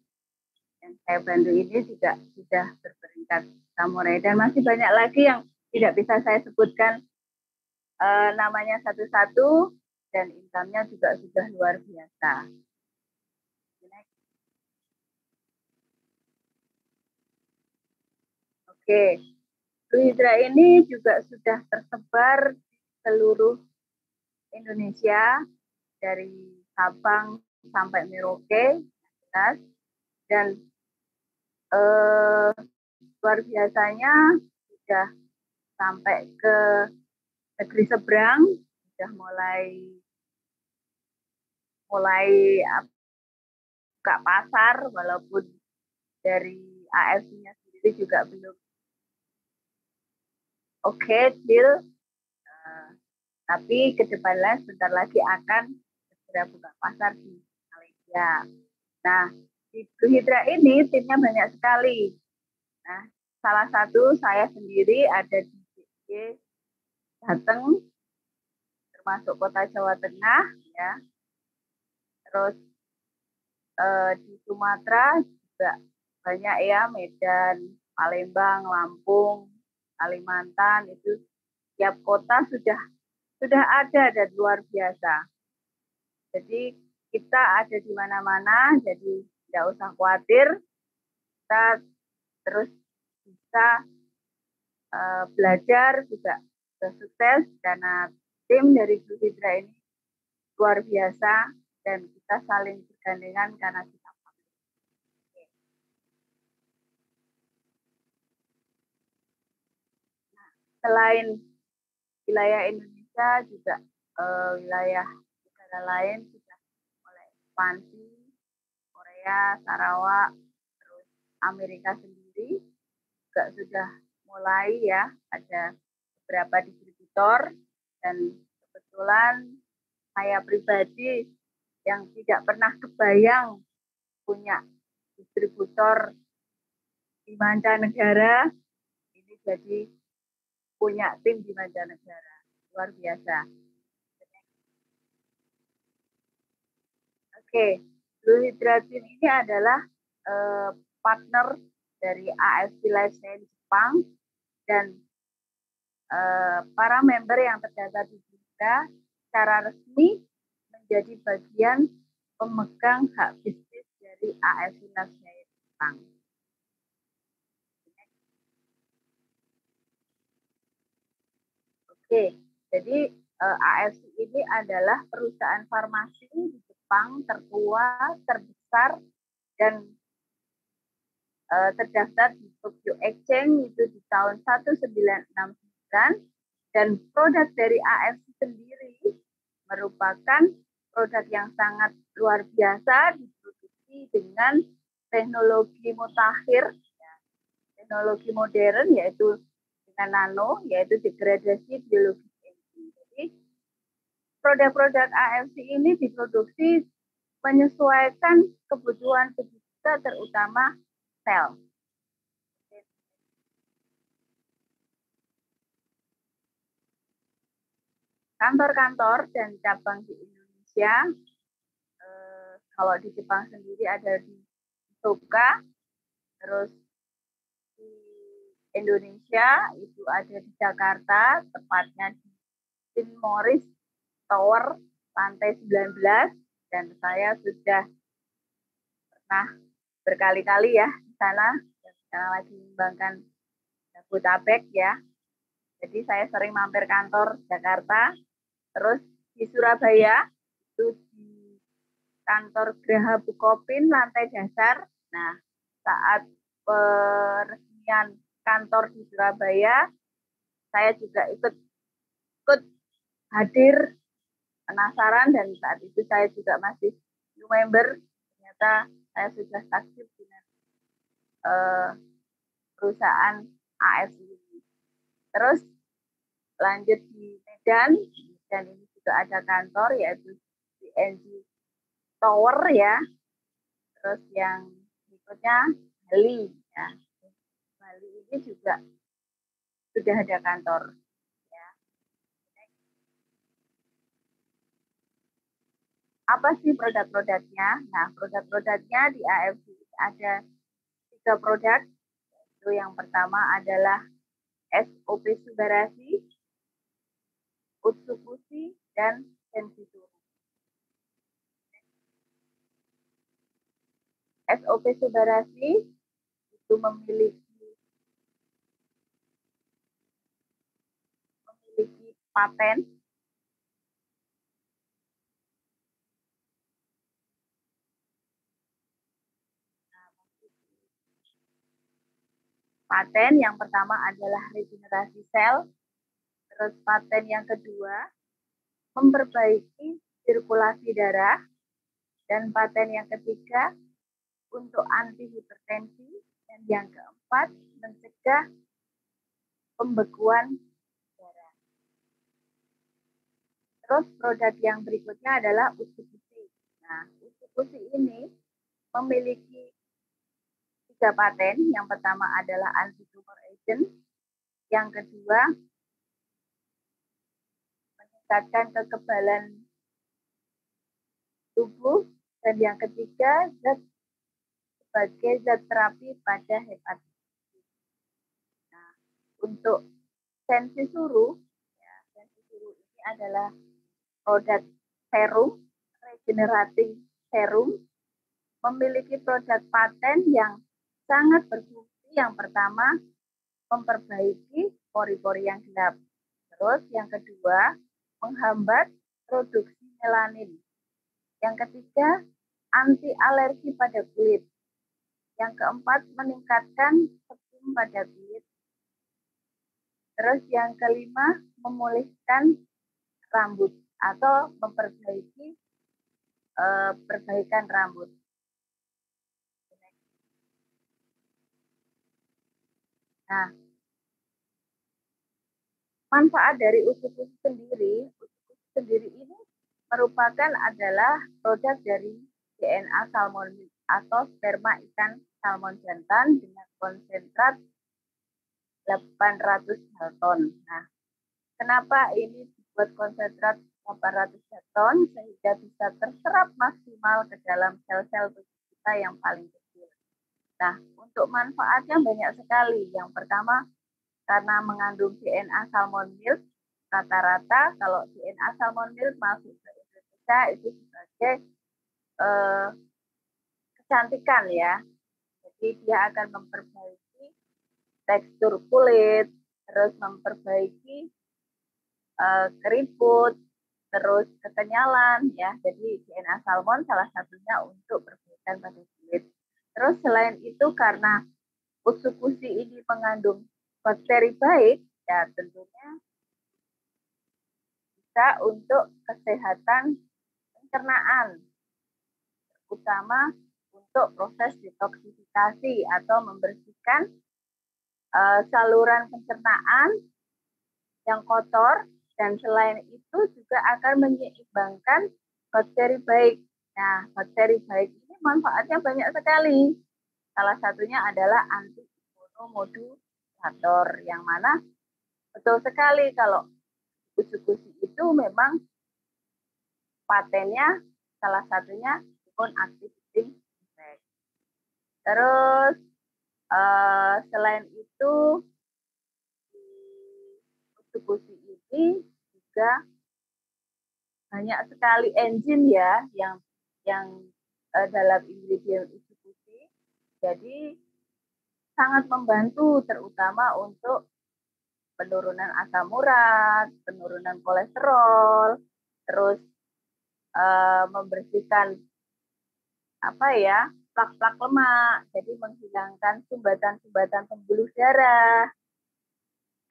yang yang saya bantu ini juga sudah berperingkat samurai, dan masih banyak lagi yang tidak bisa saya sebutkan namanya satu-satu, dan income-nya juga sudah luar biasa. Oke, Blue Hydra ini juga sudah tersebar di seluruh Indonesia, dari Sabang sampai Merauke, dan luar biasanya sudah sampai ke negeri seberang, sudah mulai buka pasar, walaupun dari AFC-nya sendiri juga belum oke, deal. Tapi kedepannya sebentar lagi akan segera buka pasar di Malaysia. Nah, di Blue Hydra ini timnya banyak sekali. Nah, salah satu saya sendiri ada di JJ Jateng, termasuk kota Jawa Tengah, ya. Terus di Sumatera juga banyak ya, Medan, Palembang, Lampung, Kalimantan, itu tiap kota sudah ada dan luar biasa. Jadi kita ada di mana-mana, jadi tidak usah khawatir, kita terus bisa belajar juga sukses, karena tim dari Blue Hydra ini luar biasa dan kita saling bergandengan karena kita selain wilayah Indonesia juga wilayah negara lain sudah mulai ekspansi, Korea, Sarawak, terus Amerika sendiri juga sudah mulai ya, ada beberapa distributor, dan kebetulan saya pribadi yang tidak pernah kebayang punya distributor di mancanegara, ini jadi punya tim di mancanegara, luar biasa. Oke, Blue Hydra Team ini adalah partner dari AFC Life Science Jepang, dan para member yang terdaftar di Hydra secara resmi menjadi bagian pemegang hak bisnis dari AFC Life Science Jepang. Oke, jadi AFC ini adalah perusahaan farmasi di Jepang tertua, terbesar, dan terdaftar di Tokyo Exchange itu di tahun 1969, dan produk dari AFC sendiri merupakan produk yang sangat luar biasa, diproduksi dengan teknologi mutakhir, ya, teknologi modern, yaitu nano, yaitu degradasi biologi. Jadi produk-produk AFC ini diproduksi menyesuaikan kebutuhan tubuh kita, terutama sel. Kantor-kantor dan cabang di Indonesia, kalau di Jepang sendiri ada di Osaka, terus Indonesia itu ada di Jakarta, tepatnya di St. Morris Tower lantai 19, dan saya sudah pernah berkali-kali ya di sana, dan sekarang lagi mengembangkan Jabodetabek ya. Jadi saya sering mampir kantor Jakarta, terus di Surabaya itu di kantor Graha Bukopin lantai dasar. Nah, saat peresmian kantor di Surabaya, saya juga ikut hadir, penasaran, dan saat itu saya juga masih new member. Ternyata saya sudah aktif dengan perusahaan AFC ini. Terus lanjut di Medan, dan ini juga ada kantor, yaitu di NG Tower ya. Terus yang berikutnya Bali ya. Bali ini juga sudah ada kantor. Ya. Apa sih produk-produknya? Nah, produk-produknya di AFC ada 3 produk. Itu yang pertama adalah SOP Subarasi, Utsukushi, dan Sensitsu. SOP Subarasi itu memiliki paten yang pertama adalah regenerasi sel, terus paten yang kedua memperbaiki sirkulasi darah, dan paten yang ketiga untuk anti hipertensi, dan yang keempat mencegah pembekuan darah. Terus produk yang berikutnya adalah Utsukushi. Nah, Utsukushi ini memiliki 3 paten. Yang pertama adalah anti-tumor agent, yang kedua meningkatkan kekebalan tubuh, dan yang ketiga sebagai zat terapi pada hepatitis. Nah, untuk Sensitsu, Sensitsu ini adalah produk serum, regenerating serum, memiliki produk paten yang sangat berfungsi. Yang pertama, memperbaiki pori-pori yang gelap. Terus yang kedua, menghambat produksi melanin. Yang ketiga, anti alergi pada kulit. Yang keempat, meningkatkan sebum pada kulit. Terus yang kelima, memulihkan rambut atau memperbaiki perbaikan rambut. Nah, manfaat dari Utsukushi sendiri ini merupakan adalah produk dari DNA salmon atau sperma ikan salmon jantan dengan konsentrat 800 dalton. Nah, kenapa ini dibuat konsentrat 800 dalton sehingga bisa terserap maksimal ke dalam sel-sel tubuh kita yang paling kecil. Nah, untuk manfaatnya banyak sekali. Yang pertama, karena mengandung DNA salmon milk, rata-rata kalau DNA salmon milk masuk ke Indonesia itu sebagai kecantikan ya. Jadi dia akan memperbaiki tekstur kulit, terus memperbaiki keriput, terus kekenyalan ya. Jadi DNA salmon salah satunya untuk perbaikan pada kulit. Terus selain itu karena Utsukushi ini mengandung bakteri baik, ya tentunya bisa untuk kesehatan pencernaan, terutama untuk proses detoksifikasi atau membersihkan saluran pencernaan yang kotor, dan selain itu juga akan menyeimbangkan bakteri baik. Nah, bakteri baik ini manfaatnya banyak sekali. Salah satunya adalah anti-imunomodulator, yang mana betul sekali kalau Utsukushi itu memang patennya salah satunya immune activating effect. Terus selain itu Utsukushi ini juga banyak sekali enzim ya yang dalam ingredient Utsukushi. Jadi sangat membantu terutama untuk penurunan asam urat, penurunan kolesterol, terus membersihkan plak-plak lemak, jadi menghilangkan sumbatan-sumbatan pembuluh darah.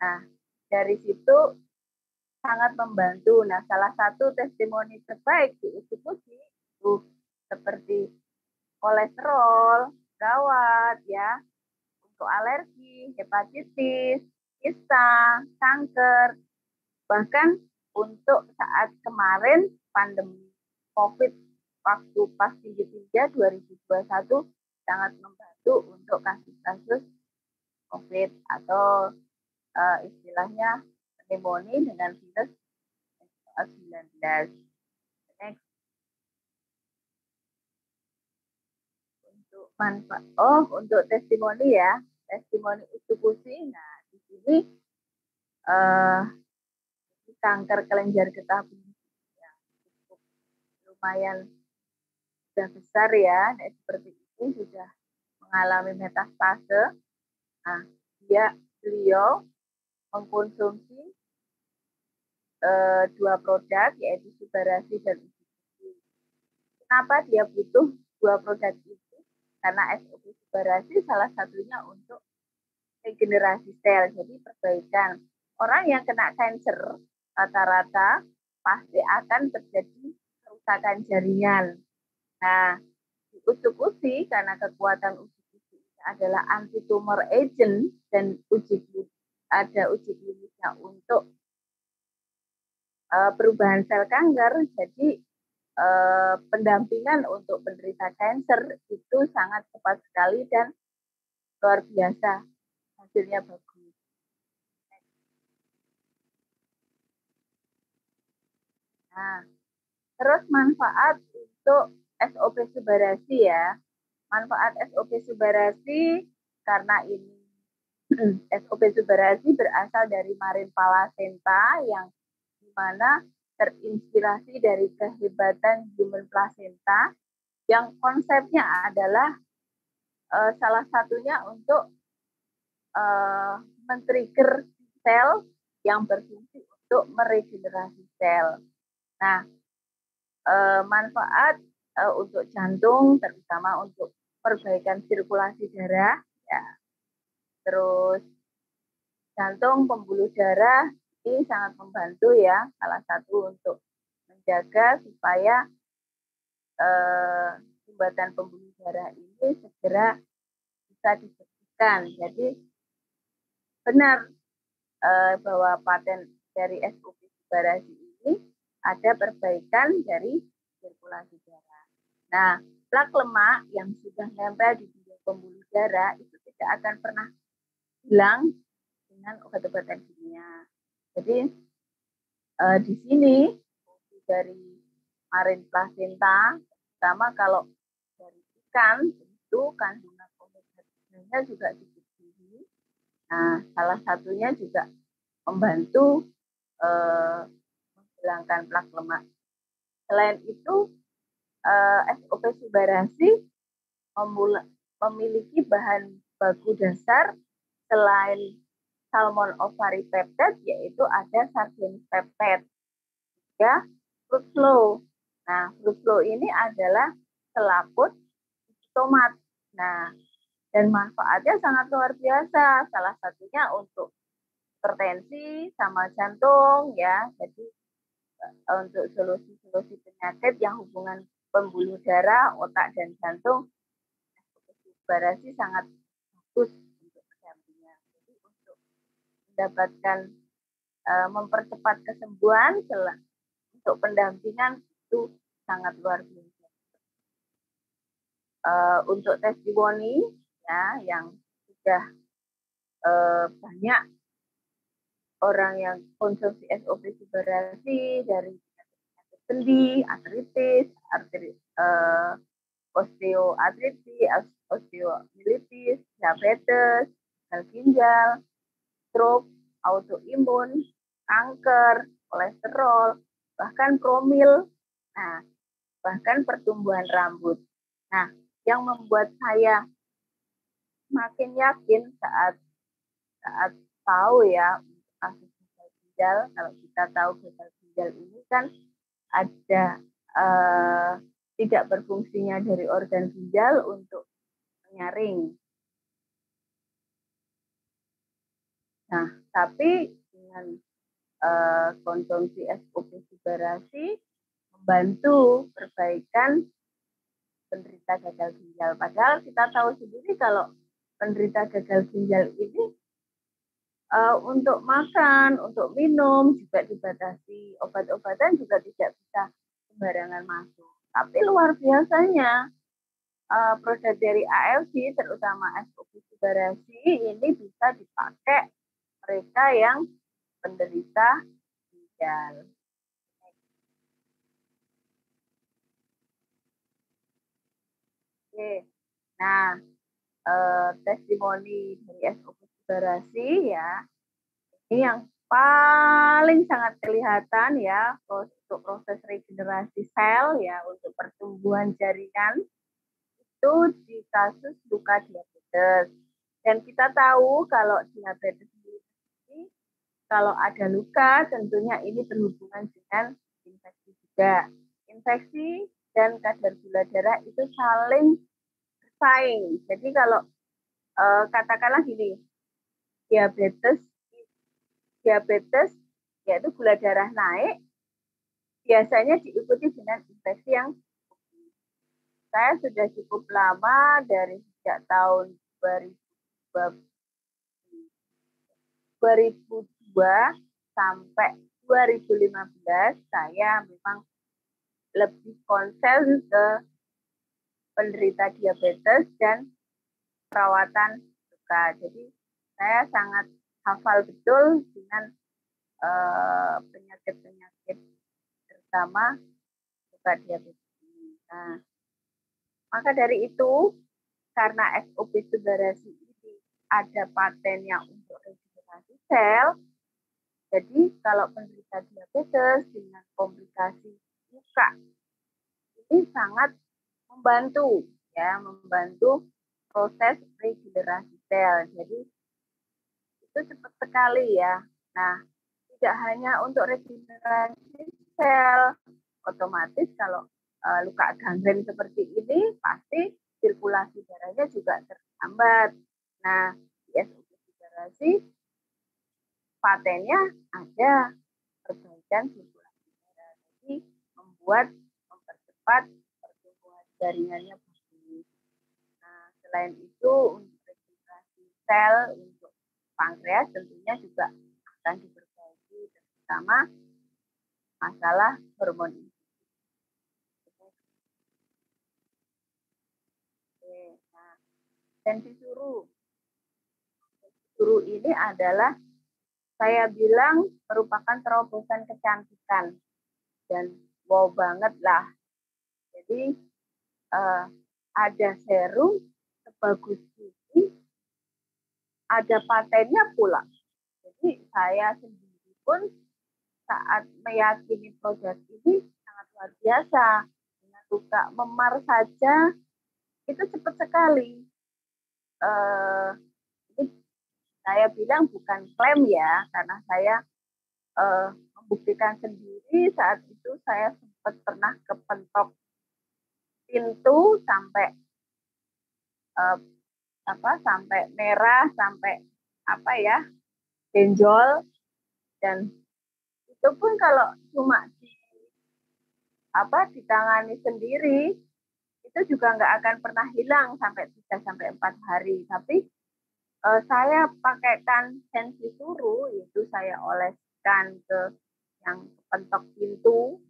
Nah, dari situ sangat membantu. Nah, salah satu testimoni terbaik di Utsukushi itu seperti kolesterol, gawat ya, untuk alergi, hepatitis, kista, kanker, bahkan untuk saat kemarin pandemi COVID waktu pas tinggi-tinggi 2021 sangat membantu untuk kasus-kasus COVID atau istilahnya pneumonia dengan virus 19. Next. Untuk untuk testimoni ya, testimoni usukusi. Nah, di sini kanker kelenjar getah bening ya, cukup lumayan sudah besar ya. Nah, seperti ini sudah mengalami metastase. Nah, beliau mengkonsumsi 2 produk yaitu Subarasi dan Uji. Kenapa dia butuh 2 produk itu? Karena SOP Subarasi salah satunya untuk regenerasi sel, jadi perbaikan. Orang yang kena kanker rata-rata pasti akan terjadi kerusakan jaringan. Nah, di uji karena kekuatan uji adalah anti tumor agent dan ada uji klinisnya untuk perubahan sel kanker, jadi pendampingan untuk penderita kanker itu sangat cepat sekali dan luar biasa, hasilnya bagus. Nah, terus manfaat untuk SOP Subarasi ya. Manfaat SOP Subarasi karena ini SOP Subarasi berasal dari Marin Placenta yang dimana terinspirasi dari kehebatan human placenta yang konsepnya adalah salah satunya untuk men-trigger sel yang berfungsi untuk meregenerasi sel. Nah, manfaat untuk jantung terutama untuk perbaikan sirkulasi darah ya. Terus jantung, pembuluh darah ini sangat membantu ya, salah satu untuk menjaga supaya sumbatan pembuluh darah ini segera bisa dibersihkan. Jadi benar bahwa paten dari SOP Subarasi ini ada perbaikan dari sirkulasi darah. Nah, plak lemak yang sudah nempel di pembuluh darah itu tidak akan pernah hilang dengan obat-obatan kimia. Jadi di sini dari Marin Placenta, terutama kalau dari ikan itu kandungan omega-3-nya juga cukup tinggi. Nah, salah satunya juga membantu menghilangkan plak lemak. Selain itu, SOP Subarasi memiliki bahan baku dasar selain salmon ovary peptide, yaitu ada sardinis peptide, ya, fruit flow. Nah, fruit flow ini adalah selaput tomat. Nah, dan manfaatnya sangat luar biasa. Salah satunya untuk hipertensi sama jantung, ya. Jadi untuk solusi-solusi penyakit yang hubungan pembuluh darah, otak dan jantung, Subarasi sangat bagus untuk pendampingan. Jadi untuk mendapatkan mempercepat kesembuhan untuk pendampingan itu sangat luar biasa. Untuk testimoni ya yang sudah banyak orang yang konsumsi SOP Subarasi dari penyakit sendi, artritis, osteoartritis, osteomielitis, diabetes, gagal ginjal, stroke, autoimun, kanker, kolesterol, bahkan promil, nah, bahkan pertumbuhan rambut. Nah, yang membuat saya makin yakin saat tahu ya kasus gagal ginjal, kalau kita tahu gagal ginjal ini kan ada tidak berfungsinya dari organ ginjal untuk menyaring. Nah, tapi dengan konsumsi SOP Subarasi membantu perbaikan penderita gagal ginjal. Padahal kita tahu sendiri kalau penderita gagal ginjal ini untuk makan, untuk minum juga dibatasi, obat-obatan juga tidak bisa sembarangan masuk. Tapi luar biasanya produk dari ALC, terutama SOP Subarasi ini bisa dipakai mereka yang penderita ginjal. Oke. Nah, testimoni dari SOP Barasi ya, ini yang paling sangat kelihatan ya untuk proses regenerasi sel ya untuk pertumbuhan jaringan itu di kasus luka diabetes. Dan kita tahu kalau diabetes ini kalau ada luka tentunya ini berhubungan dengan infeksi juga. Infeksi dan kadar gula darah itu saling bersaing. Jadi kalau katakanlah gini, diabetes yaitu gula darah naik biasanya diikuti dengan infeksi yang saya sudah cukup lama dari sejak tahun 2002 sampai 2015 saya memang lebih konsen ke penderita diabetes dan perawatan luka. Jadi saya sangat hafal betul dengan penyakit-penyakit terutama luka diabetes ini. Nah, maka dari itu karena SOP Barasi ini ada patennya untuk regenerasi sel, jadi kalau penderita diabetes dengan komplikasi luka ini sangat membantu proses regenerasi sel. Jadi itu cepat sekali ya. Nah, tidak hanya untuk regenerasi sel, otomatis kalau luka gangren seperti ini pasti sirkulasi darahnya juga terhambat. Nah, di SOP Barasi patennya ada perbaikan sirkulasi darah. Jadi mempercepat pertumbuhan jaringannya bagus. Nah, selain itu untuk regenerasi sel untuk pankreas tentunya juga akan diperbaiki terutama masalah hormon. Nah, tensi suruh ini adalah saya bilang merupakan terobosan kecantikan dan wow banget lah. Jadi ada serum sebagus ini, ada patennya pula. Jadi saya sendiri pun saat meyakini produk ini sangat luar biasa. Dengan luka memar saja itu cepat sekali. Ini saya bilang bukan klaim ya, karena saya membuktikan sendiri. Saat itu saya sempat pernah kepentok pintu sampai sampai merah, sampai benjol, dan itu pun kalau cuma ditangani sendiri itu juga nggak akan pernah hilang sampai 3-4 hari. Tapi saya pakaikan tensi suruh, itu saya oleskan ke yang pentok pintu,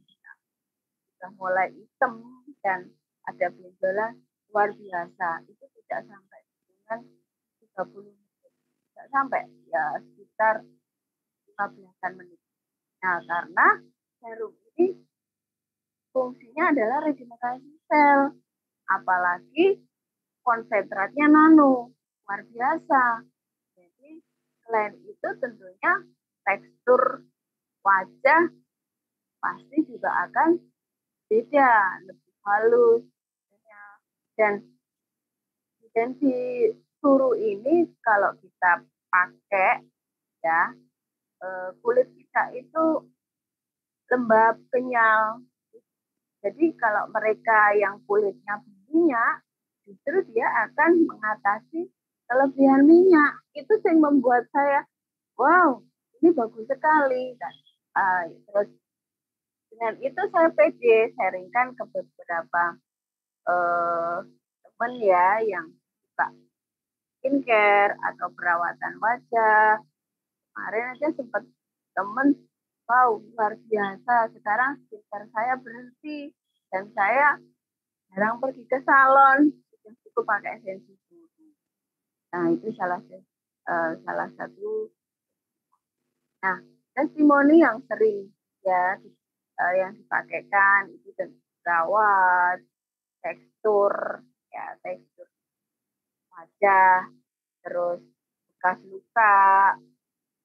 sudah mulai hitam dan ada benjolan luar biasa. Itu tidak sampai dengan 30 menit, tidak sampai ya sekitar 15 menit. Nah, karena serum ini fungsinya adalah regenerasi sel, apalagi konsentratnya nano, luar biasa. Jadi selain itu tentunya tekstur wajah pasti juga akan beda, lebih halus. Dan tensi suruh ini kalau kita pakai ya, kulit kita itu lembab, kenyal. Jadi kalau mereka yang kulitnya berminyak, justru dia akan mengatasi kelebihan minyak. Itu yang membuat saya, wow, ini bagus sekali. Dan, terus dengan itu saya pede sharingkan ke beberapa teman ya yang suka skincare atau perawatan wajah. Kemarin aja sempat temen, wow, luar biasa. Sekarang skincare saya berhenti dan saya jarang pergi ke salon, cukup pakai esensi suruh. Nah, itu salah satu. Nah, testimoni yang sering ya yang dipakaikan itu perawat, tekstur wajah, terus bekas luka,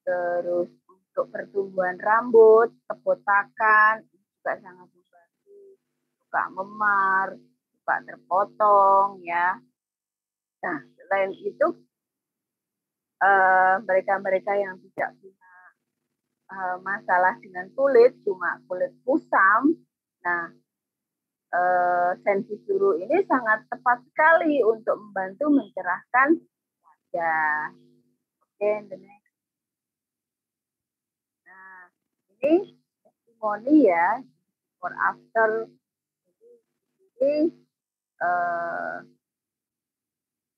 terus untuk pertumbuhan rambut, kebotakan juga sangat membantu, suka memar, suka terpotong ya. Nah, selain itu mereka-mereka yang tidak punya masalah dengan kulit, cuma kulit kusam, nah sensi suru ini sangat tepat sekali untuk membantu mencerahkan wajah. Oke, the next. Nah, ini testimoni ya, before after. Jadi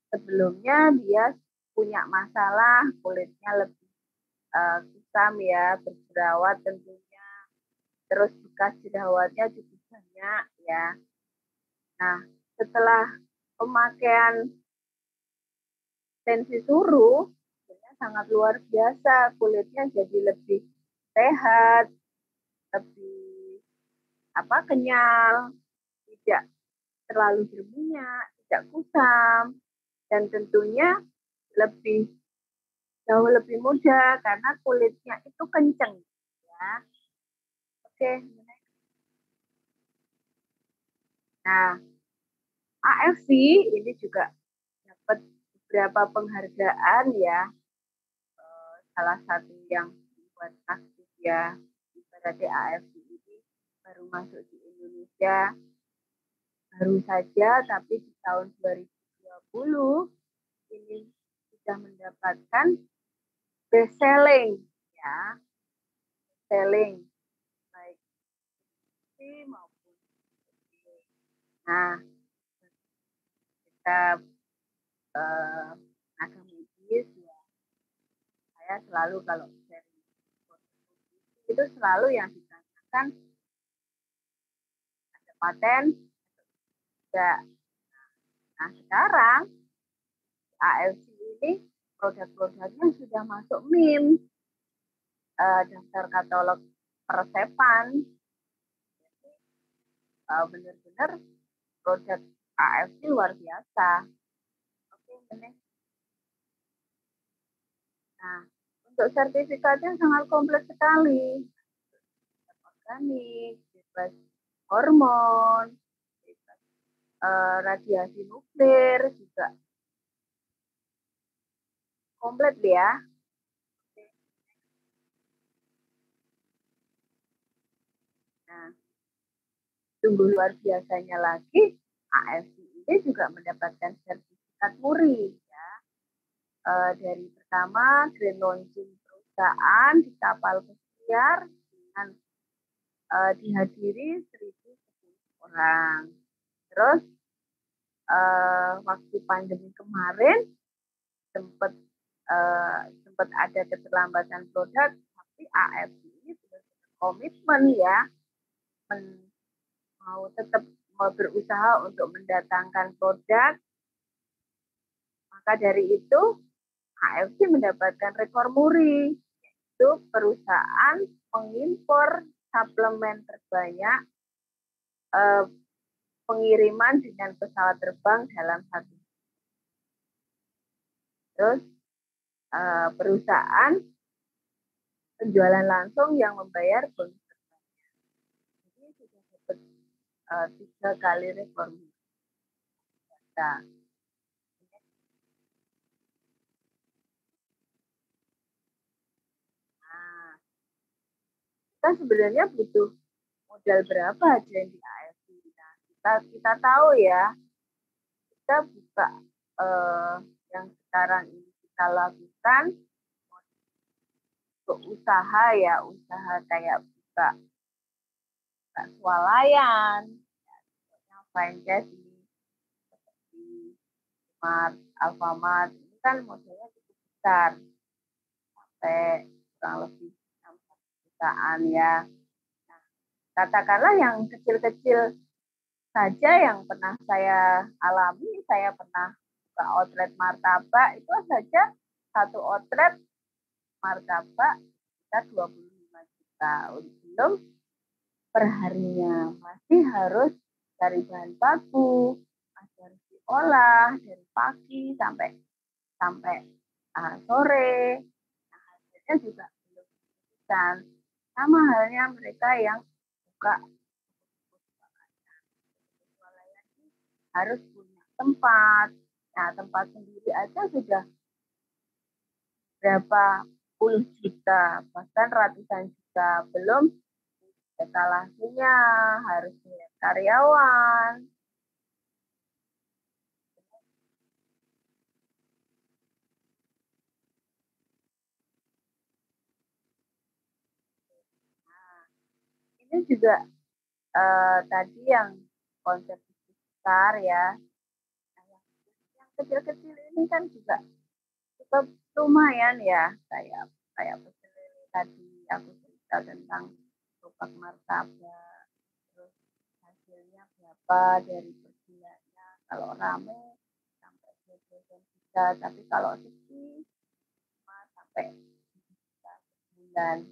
sebelumnya dia punya masalah kulitnya lebih kusam ya, berjerawat tentunya, terus bekas jerawatnya cukup banyak ya. Nah, setelah pemakaian sensi suru, sangat luar biasa, kulitnya jadi lebih sehat, lebih kenyal, tidak terlalu berminyak, tidak kusam, dan tentunya jauh lebih mudah karena kulitnya itu kenceng ya. Oke. Nah, AFC ini juga dapat beberapa penghargaan ya. Salah satu yang buat aktif ya, ibaratnya AFC ini baru masuk di Indonesia baru saja, tapi di tahun 2020 ini sudah mendapatkan best selling ya, selling baik maupun. Nah, kita tenaga medis ya, saya selalu kalau sharing itu selalu yang ditanyakan ada paten enggak. Nah, sekarang AFC ini produk-produknya sudah masuk MIM, daftar katalog peresepan. Benar-benar produk AFC luar biasa. Oke, benar. Nah, untuk sertifikatnya sangat kompleks sekali. Organik, bebas hormon, bebas radiasi nuklir juga komplit ya. Nah, sungguh luar biasanya lagi, AFC ini juga mendapatkan sertifikat MURI ya. Dari pertama grand launching perusahaan di kapal pesiar dengan dihadiri 1.010 orang. Terus waktu pandemi kemarin sempat ada keterlambatan produk, tapi AFC ini sudah komitmen ya, mau tetap berusaha untuk mendatangkan produk. Maka dari itu AFC mendapatkan rekor MURI, yaitu perusahaan pengimpor suplemen terbanyak pengiriman dengan pesawat terbang dalam satu. Terus perusahaan penjualan langsung yang membayar bonus terbanyak. Jadi sudah dapat 3 kali rekor. Nah, kita sebenarnya butuh modal berapa aja di AFC? Nah, kita tahu ya, kita buka yang sekarang ini kita lakukan untuk usaha ya, usaha kayak buka swalayan, ya, franchise ini seperti Mart, Alfamart, ini kan modalnya cukup besar, sampai kurang lebih 6 jutaan ya. Nah, katakanlah yang kecil-kecil saja yang pernah saya alami, saya pernah buka outlet martabak, itu saja satu outlet martabak kita 25 juta. Belum perharinya masih harus cari bahan baku, masih harus sekolah dari pagi sampai sore. Nah, hasilnya juga belum signifikan. Sama halnya mereka yang buka swalayan harus punya tempat. Nah, tempat sendiri aja sudah berapa puluh juta, bahkan ratusan juta. Belum etalasinya, harus punya karyawan. Nah, ini juga tadi yang konsep besar ya. Nah, yang kecil-kecil ini kan juga cukup lumayan ya, kayak pecel lele tadi aku cerita tentang gerobak martabak, terus hasilnya berapa dari per bulannya. Kalau rame sampai 20 juta, tapi kalau sepi 5 sampai 7 juta per bulan.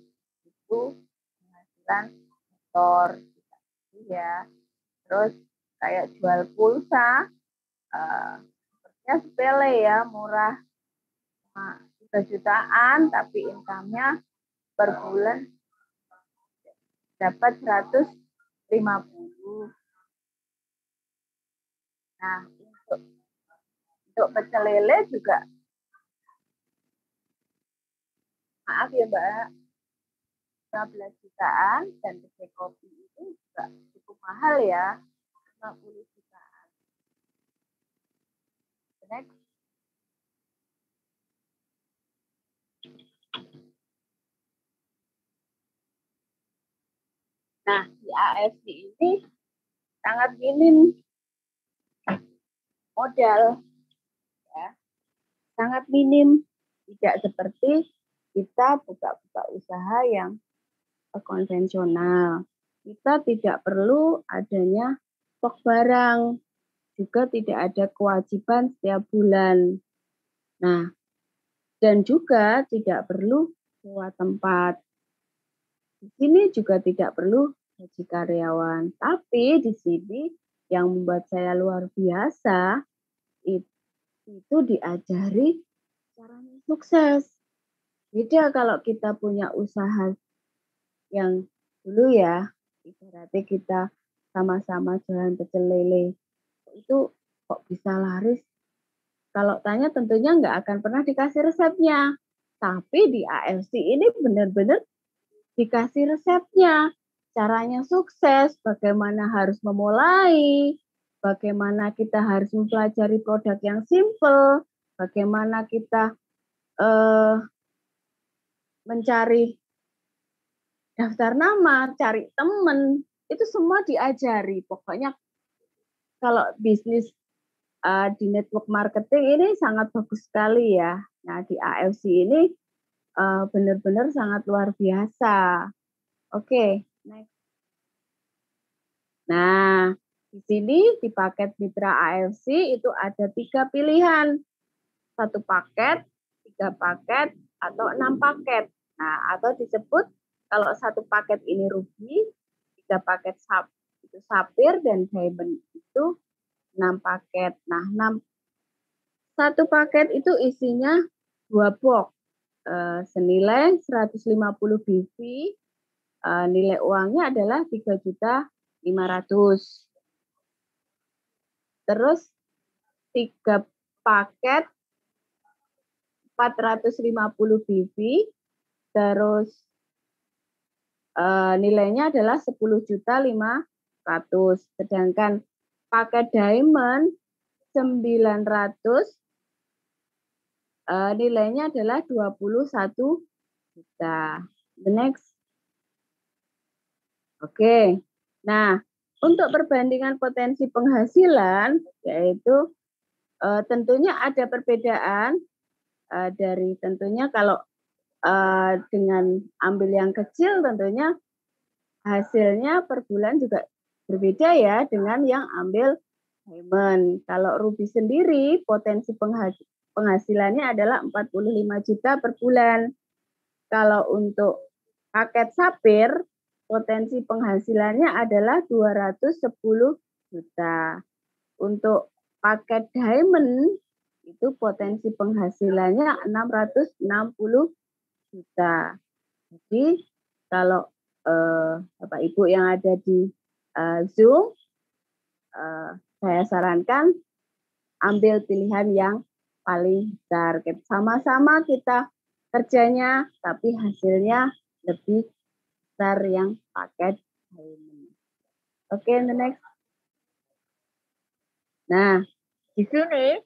Itu penghasilan motor ya. Terus kayak jual pulsa, sepertinya sepele ya, murah, 3 jutaan, tapi income-nya per bulan dapat 150. Nah, untuk pecel lele juga, maaf ya Mbak, 15 jutaan, dan kedai kopi itu juga cukup mahal ya, 50 jutaan. Next. Nah, di AFC ini sangat minim modal, ya, sangat minim, tidak seperti kita buka-buka usaha yang konvensional. Kita tidak perlu adanya stok barang, juga tidak ada kewajiban setiap bulan. Nah, dan juga tidak perlu sewa tempat. Di sini juga tidak perlu gaji karyawan. Tapi di sini yang membuat saya luar biasa itu diajari caranya sukses. Beda kalau kita punya usaha yang dulu ya, ibaratnya kita sama-sama jualan pecel lele, itu kok bisa laris? Kalau tanya tentunya nggak akan pernah dikasih resepnya. Tapi di AFC ini benar-benar dikasih resepnya, caranya sukses, bagaimana harus memulai, bagaimana kita harus mempelajari produk yang simple, bagaimana kita mencari daftar nama, cari teman, itu semua diajari. Pokoknya kalau bisnis di network marketing ini sangat bagus sekali ya. Nah, di AFC ini benar-benar sangat luar biasa. Oke, next. Nah, di sini di paket Mitra AFC itu ada 3 pilihan. 1 paket, 3 paket, atau 6 paket. Nah, atau disebut kalau 1 paket ini ruby, 3 paket itu sapphire dan diamond itu 6 paket. Nah, 1 paket itu isinya 2 box. Senilai 150 BV. Nilai uangnya adalah 3.500.000. Terus 3 paket 450 BV, terus nilainya adalah 10.500.000. Sedangkan paket diamond 900, nilainya adalah 21 juta. The next. Oke. Nah, untuk perbandingan potensi penghasilan, yaitu tentunya ada perbedaan dari tentunya kalau dengan ambil yang kecil tentunya hasilnya per bulan juga berbeda ya dengan yang ambil diamond. Kalau ruby sendiri potensi penghasilannya adalah 45 juta per bulan. Kalau untuk paket sapphire potensi penghasilannya adalah 210 juta. Untuk paket diamond itu potensi penghasilannya 660 juta. Jadi kalau Bapak Ibu yang ada di Zoom, saya sarankan ambil pilihan yang paling besar. Sama-sama kita kerjanya, tapi hasilnya lebih besar yang paket diamond. Oke, the next. Nah, di sini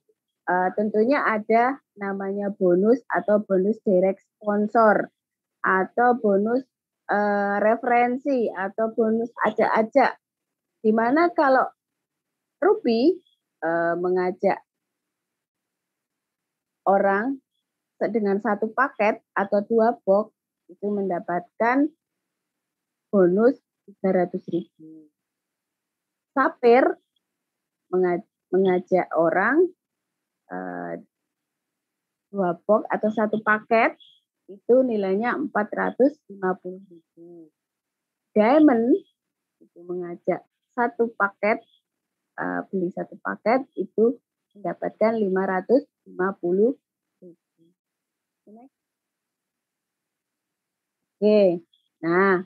tentunya ada namanya bonus atau bonus direct sponsor atau bonus referensi atau bonus ajak-ajak. Di mana kalau Ruby mengajak orang dengan satu paket atau 2 box itu mendapatkan bonus 300.000. Sapir mengajak orang 2 box atau 1 paket itu nilainya 450.000. Diamond itu mengajak 1 paket, beli 1 paket itu mendapatkan 550.000. Oke, nah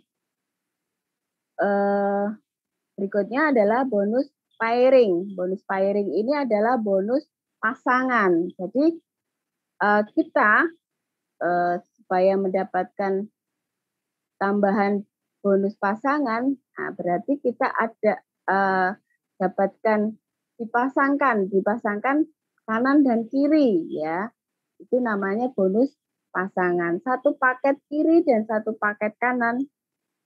berikutnya adalah bonus pairing. Bonus pairing ini adalah bonus pasangan. Jadi kita supaya mendapatkan tambahan bonus pasangan, nah berarti kita ada dapatkan dipasangkan kanan dan kiri ya. Itu namanya bonus pasangan. 1 paket kiri dan 1 paket kanan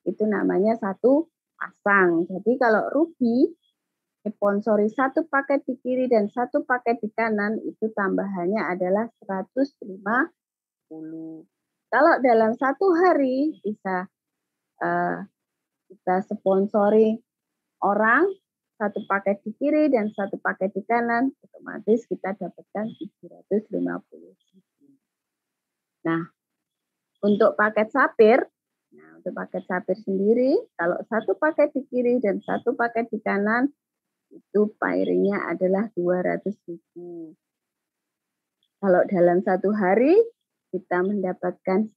itu namanya 1 pasang. Jadi kalau Ruby sponsori 1 paket di kiri dan 1 paket di kanan itu tambahannya adalah 150. Kalau dalam 1 hari bisa kita sponsori orang 1 paket di kiri dan 1 paket di kanan, otomatis kita dapatkan 350. Nah, untuk paket sapir, untuk paket sapir sendiri, kalau 1 paket di kiri dan 1 paket di kanan, itu pairingnya adalah 200.000. Kalau dalam 1 hari, kita mendapatkan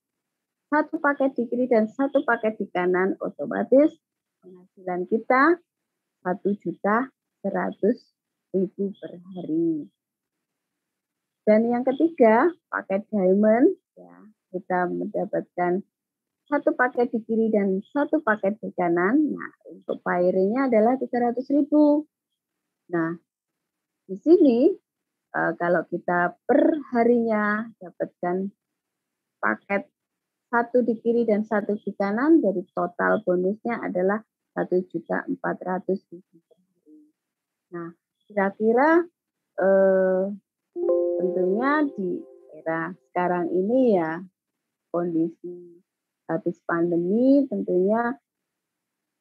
1 paket di kiri dan 1 paket di kanan, otomatis penghasilan kita 1.100.000 per hari. Dan yang ketiga, paket diamond, ya, kita mendapatkan 1 paket di kiri dan 1 paket di kanan. Nah, untuk pairingnya adalah 300.000. Nah, di sini kalau kita per harinya dapatkan paket 1 di kiri dan 1 di kanan, jadi total bonusnya adalah 1.400.000 per hari. Nah, kira-kira tentunya di era sekarang ini ya, kondisi habis pandemi tentunya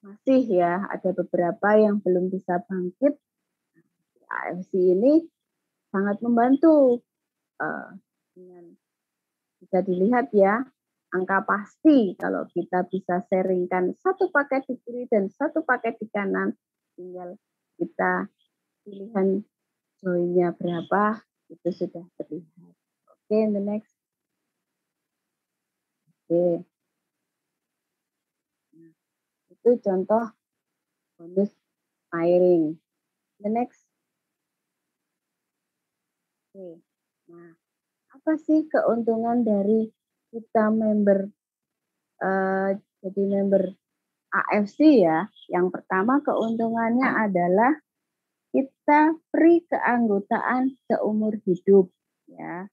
masih ya ada beberapa yang belum bisa bangkit. AFC ini sangat membantu. Bisa dilihat ya, angka pasti kalau kita bisa sharingkan 1 paket di kiri dan 1 paket di kanan, tinggal kita pilihan joinnya berapa, itu sudah terlihat. Oke, the next. Oke. Nah, itu contoh bonus pairing. The next. Oke. Nah, apa sih keuntungan dari kita member jadi member AFC ya? Yang pertama keuntungannya adalah kita free keanggotaan seumur hidup ya.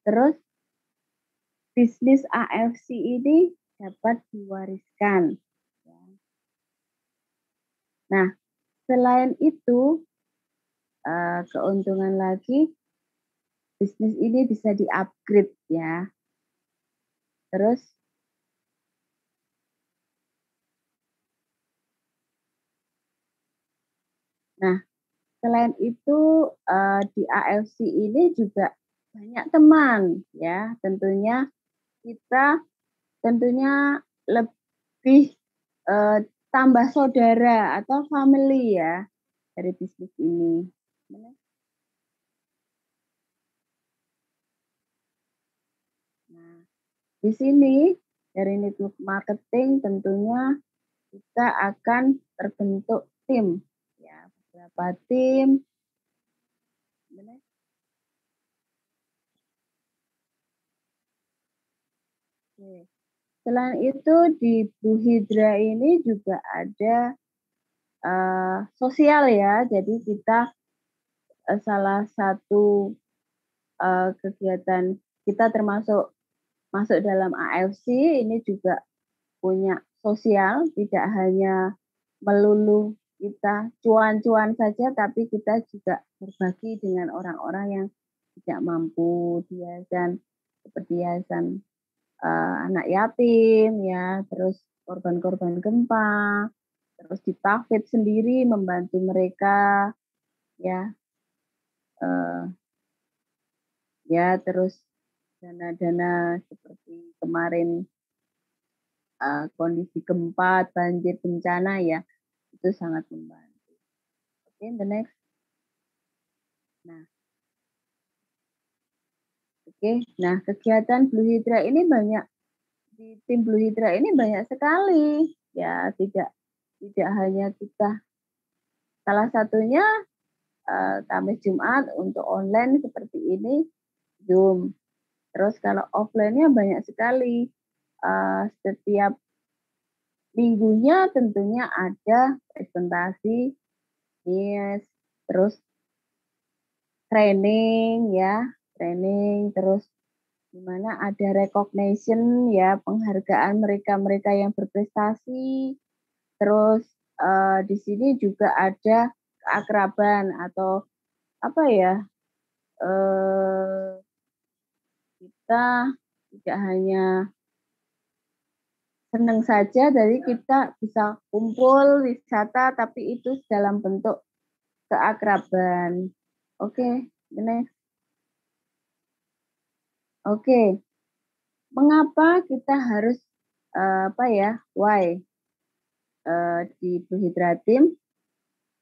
Terus bisnis AFC ini dapat diwariskan. Ya. Nah, selain itu keuntungan lagi bisnis ini bisa di-upgrade ya. Terus nah, selain itu di AFC ini juga banyak teman ya, tentunya kita lebih tambah saudara atau family ya dari bisnis ini. Di sini dari network marketing tentunya kita akan terbentuk tim, ya, beberapa tim. Oke. Selain itu di Blue Hydra ini juga ada sosial ya, jadi kita salah satu kegiatan kita termasuk masuk dalam AFC ini juga punya sosial, tidak hanya melulu kita cuan-cuan saja, tapi kita juga berbagi dengan orang-orang yang tidak mampu, yayasan seperti yayasan anak yatim, ya, terus korban-korban gempa, terus di Tafid sendiri membantu mereka, ya, ya, terus dana-dana seperti kemarin kondisi gempa, banjir, bencana, ya, itu sangat membantu. Oke, the next. Nah, nah kegiatan Blue Hydra ini banyak, di tim Blue Hydra ini banyak sekali, ya, tidak hanya kita. Salah satunya Kamis Jumat untuk online seperti ini Zoom. Terus kalau offline-nya banyak sekali. Setiap minggunya tentunya ada presentasi, yes, terus training, ya, training, terus dimana ada recognition, ya, penghargaan mereka yang berprestasi. Terus di sini juga ada keakraban atau apa ya, kita tidak hanya senang saja, jadi kita bisa kumpul wisata, tapi itu dalam bentuk keakraban. Oke, next. Oke, mengapa kita harus why di Blue Hydra Team?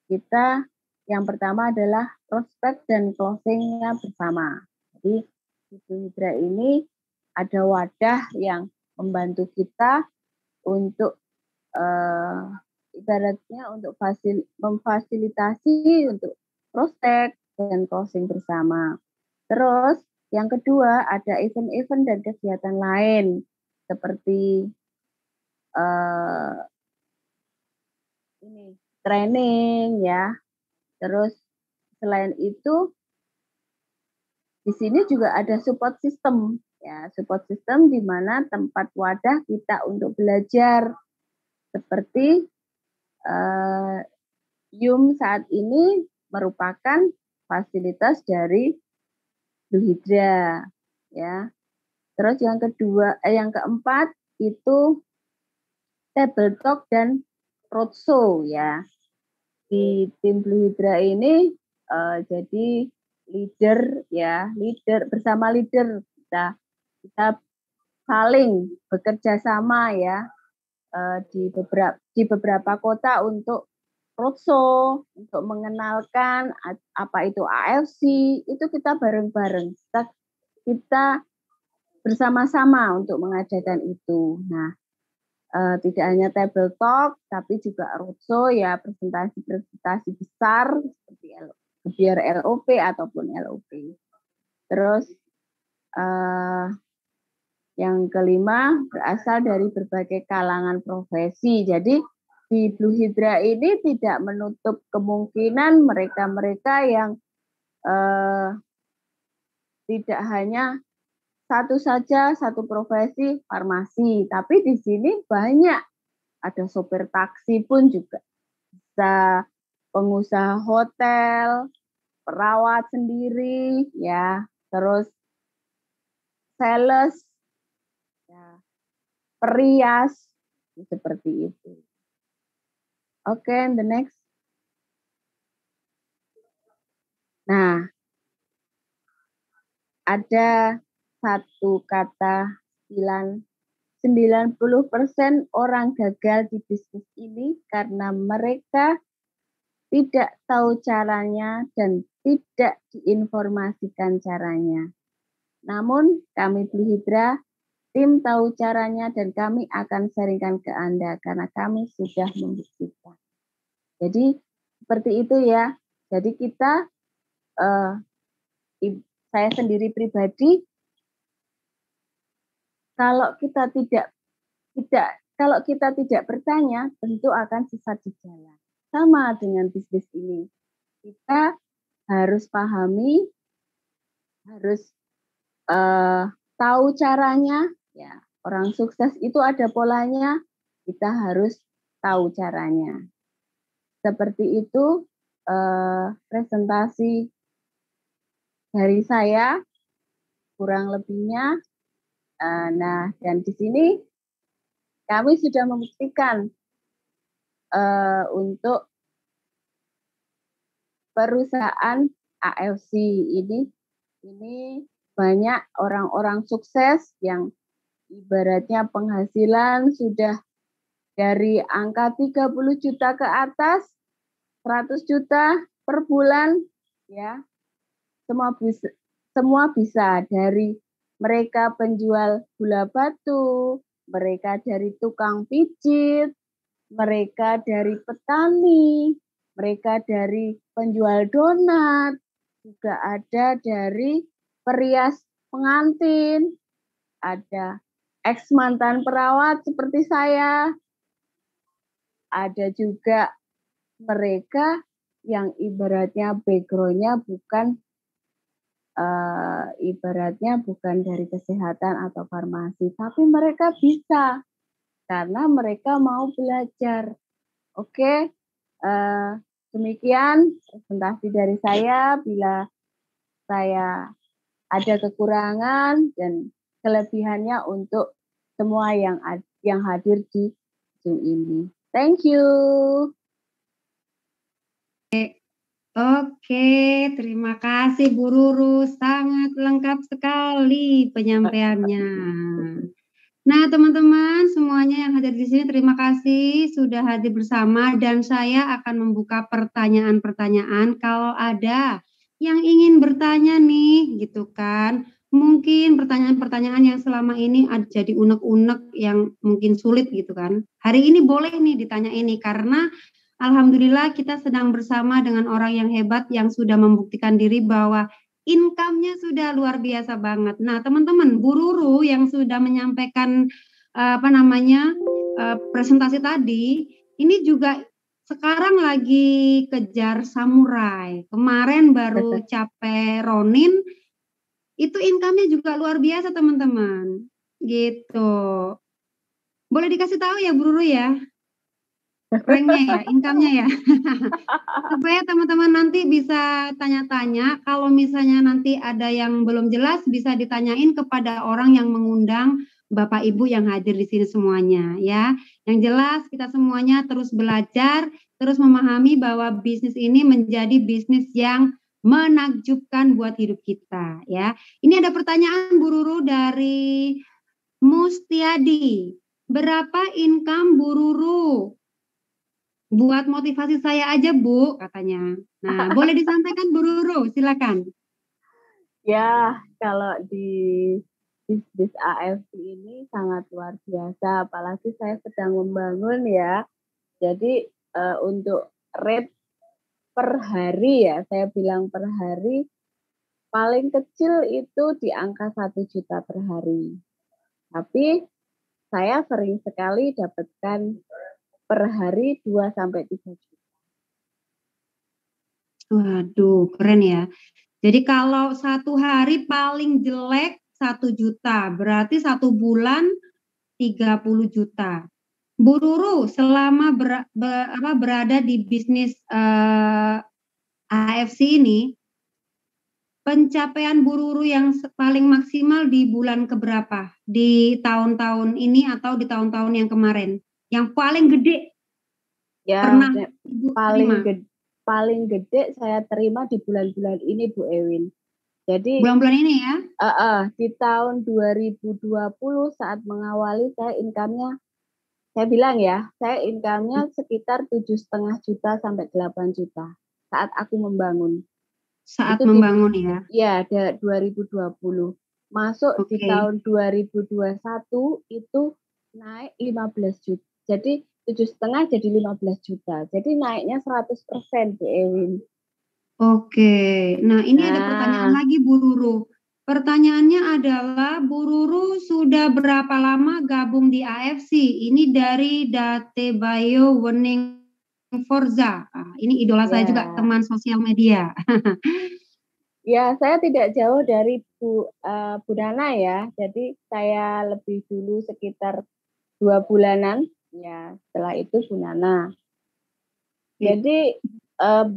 Kita yang pertama adalah prospek dan closing-nya bersama. Jadi di Blue Hydra ini ada wadah yang membantu kita untuk ibaratnya untuk memfasilitasi untuk prospek dan closing bersama. Terus yang kedua ada event-event dan kegiatan lain seperti ini training, ya. Terus selain itu di sini juga ada support system, ya, support system di mana tempat wadah kita untuk belajar seperti YUM saat ini merupakan fasilitas dari Blue Hydra, ya. Terus yang keempat itu table talk dan roadshow, ya. Di tim Blue Hydra ini jadi leader, ya, bersama leader kita saling bekerja sama, ya, di beberapa kota untuk roadshow, untuk mengenalkan apa itu AFC, itu kita bareng-bareng, kita bersama-sama untuk mengadakan itu. Nah, tidak hanya table talk, tapi juga roadshow, ya, presentasi besar seperti biar LOP ataupun LOP. Terus yang kelima berasal dari berbagai kalangan profesi. Jadi di Blue Hydra ini tidak menutup kemungkinan mereka-mereka yang tidak hanya satu profesi farmasi, tapi di sini banyak, ada sopir taksi pun juga bisa, pengusaha hotel, perawat sendiri, ya, terus sales, ya, perias, seperti itu. Oke, the next. Nah, ada satu kata 90% orang gagal di bisnis ini karena mereka tidak tahu caranya dan tidak diinformasikan caranya. Namun kami Blue Hydra Tim tahu caranya dan kami akan sharingkan ke Anda karena kami sudah membuktikan. Jadi seperti itu ya. Jadi kita, saya sendiri pribadi, kalau kita tidak bertanya, tentu akan sesat di jalan. Sama dengan bisnis ini, kita harus pahami, harus tahu caranya. Ya, orang sukses itu ada polanya, kita harus tahu caranya. Seperti itu presentasi dari saya, kurang lebihnya. Nah, dan di sini kami sudah membuktikan untuk perusahaan AFC ini banyak orang-orang sukses yang ibaratnya penghasilan sudah dari angka 30 juta ke atas, 100 juta per bulan, ya. Semua bisa dari mereka penjual gula batu, mereka dari tukang pijit, mereka dari petani, mereka dari penjual donat, juga ada dari perias pengantin, ada ex mantan perawat seperti saya, ada juga mereka yang ibaratnya background-nya bukan dari kesehatan atau farmasi, tapi mereka bisa karena mereka mau belajar. Oke, demikian presentasi dari saya. Bila saya ada kekurangan dan kelebihannya untuk semua yang hadir di Zoom ini. Thank you. Oke, terima kasih Bu Ruru, sangat lengkap sekali penyampaiannya. Nah, teman-teman semuanya yang hadir di sini, terima kasih sudah hadir bersama dan saya akan membuka pertanyaan-pertanyaan kalau ada yang ingin bertanya nih, gitu kan. Mungkin pertanyaan-pertanyaan yang selama ini jadi unek-unek yang mungkin sulit gitu kan. Hari ini boleh nih ditanya ini karena alhamdulillah kita sedang bersama dengan orang yang hebat yang sudah membuktikan diri bahwa income-nya sudah luar biasa banget. Nah, teman-teman, Bu Ruru yang sudah menyampaikan presentasi tadi, ini juga sekarang lagi kejar samurai. Kemarin baru capai Ronin, itu income-nya juga luar biasa, teman-teman. Gitu. Boleh dikasih tahu ya, Bu Ruru ya? Ranknya ya, income-nya ya. Supaya teman-teman nanti bisa tanya-tanya, kalau misalnya nanti ada yang belum jelas bisa ditanyain kepada orang yang mengundang Bapak Ibu yang hadir di sini semuanya ya. Yang jelas kita semuanya terus belajar, terus memahami bahwa bisnis ini menjadi bisnis yang menakjubkan buat hidup kita ya. Ini ada pertanyaan Bu Ruru dari Mustiadi. Berapa income Bu Ruru? Buat motivasi saya aja, Bu, katanya. Nah, boleh disampaikan Bu Ruru, silakan. Ya, kalau di bisnis AFC ini sangat luar biasa, apalagi saya sedang membangun ya. Jadi untuk rate per hari ya, saya bilang per hari, paling kecil itu di angka 1 juta per hari. Tapi saya sering sekali dapatkan per hari 2-3 juta. Waduh, keren ya. Jadi kalau satu hari paling jelek 1 juta, berarti 1 bulan 30 juta. Bu Ruru, selama berada di bisnis AFC ini, pencapaian Bu Ruru yang paling maksimal di bulan keberapa? Di tahun-tahun ini atau di tahun-tahun yang kemarin? Yang paling gede? Ya, pernah paling gede saya terima di bulan-bulan ini, Bu Ewin. Jadi bulan-bulan ini ya? Di tahun 2020 saat mengawali saya income-nya, saya bilang ya, saya income-nya sekitar 7,5 juta sampai 8 juta saat aku membangun. Saat itu membangun ya? Iya, 2020. Masuk di Oke. tahun 2021 itu naik 15 juta. Jadi 7,5 jadi 15 juta. Jadi naiknya 100% Bu Ewin. Oke. Nah, ini ada pertanyaan Nah, lagi Bu Ruru. Pertanyaannya adalah Bu Ruru sudah berapa lama gabung di AFC? Ini dari Datebayo Wening Forza. Ah, ini idola saya juga, ya, teman sosial media. ya saya tidak jauh dari Bu Nana ya. Jadi saya lebih dulu sekitar 2 bulanan. Ya, setelah itu Bu Nana. Jadi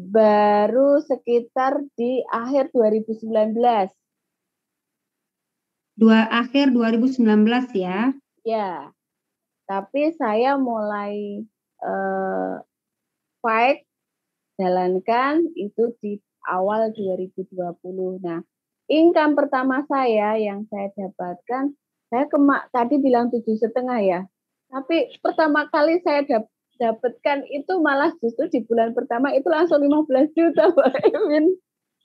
baru sekitar di akhir 2019. Akhir 2019 ya. Ya, tapi saya mulai fight jalankan itu di awal 2020. Nah, income pertama saya yang saya dapatkan, saya tadi bilang 7,5 ya. Tapi pertama kali saya dapatkan itu malah justru di bulan pertama itu langsung 15 juta, Mbak Ewin.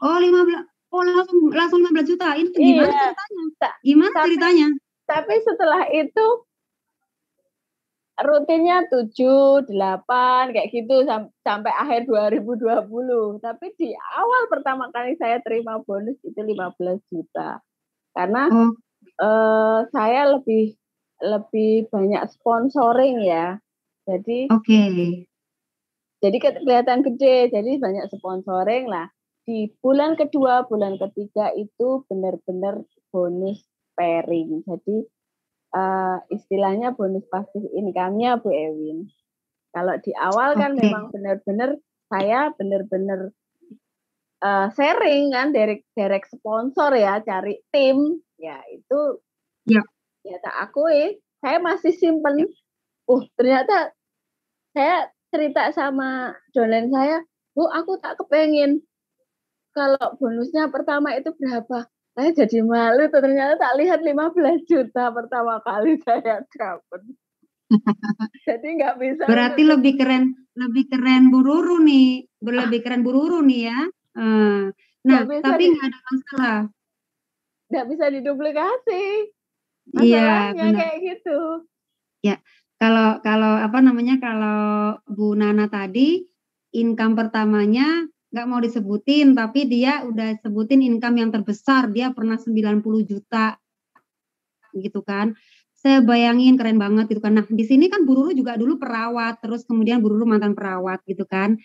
Oh, 15. Oh, langsung 15 juta. Ini gimana Iya. ceritanya? Gimana ceritanya? Tapi setelah itu rutinnya 7, 8 kayak gitu sampai akhir 2020. Tapi di awal pertama kali saya terima bonus itu 15 juta. Karena saya lebih banyak sponsoring ya. Jadi jadi kelihatan gede, jadi banyak sponsoring lah. Di bulan kedua, bulan ketiga itu benar-benar bonus pairing. Jadi istilahnya bonus pasif income-nya Bu Ewin. Kalau di awal kan memang benar-benar saya benar-benar sharing kan, direct sponsor ya, cari tim ya itu ya tak akui saya masih simpen. Ternyata saya cerita sama dolen saya, Bu aku tak kepengen kalau bonusnya pertama itu berapa. Saya jadi malu, ternyata tak lihat 15 juta pertama kali saya dapat. Jadi nggak bisa. Berarti lebih keren Bu Ruru nih, lebih keren Bu Ruru nih ya. Nah, tapi nggak ada masalah. Nggak bisa diduplikasi. Iya, Masalahnya kayak gitu. Ya, kalau apa namanya, kalau Bu Nana tadi income pertamanya nggak mau disebutin, tapi dia udah sebutin income yang terbesar, dia pernah 90 juta gitu kan. Saya bayangin keren banget gitu kan. Nah, di sini kan Bu Ruru juga dulu perawat, terus kemudian Bu Ruru mantan perawat gitu kan.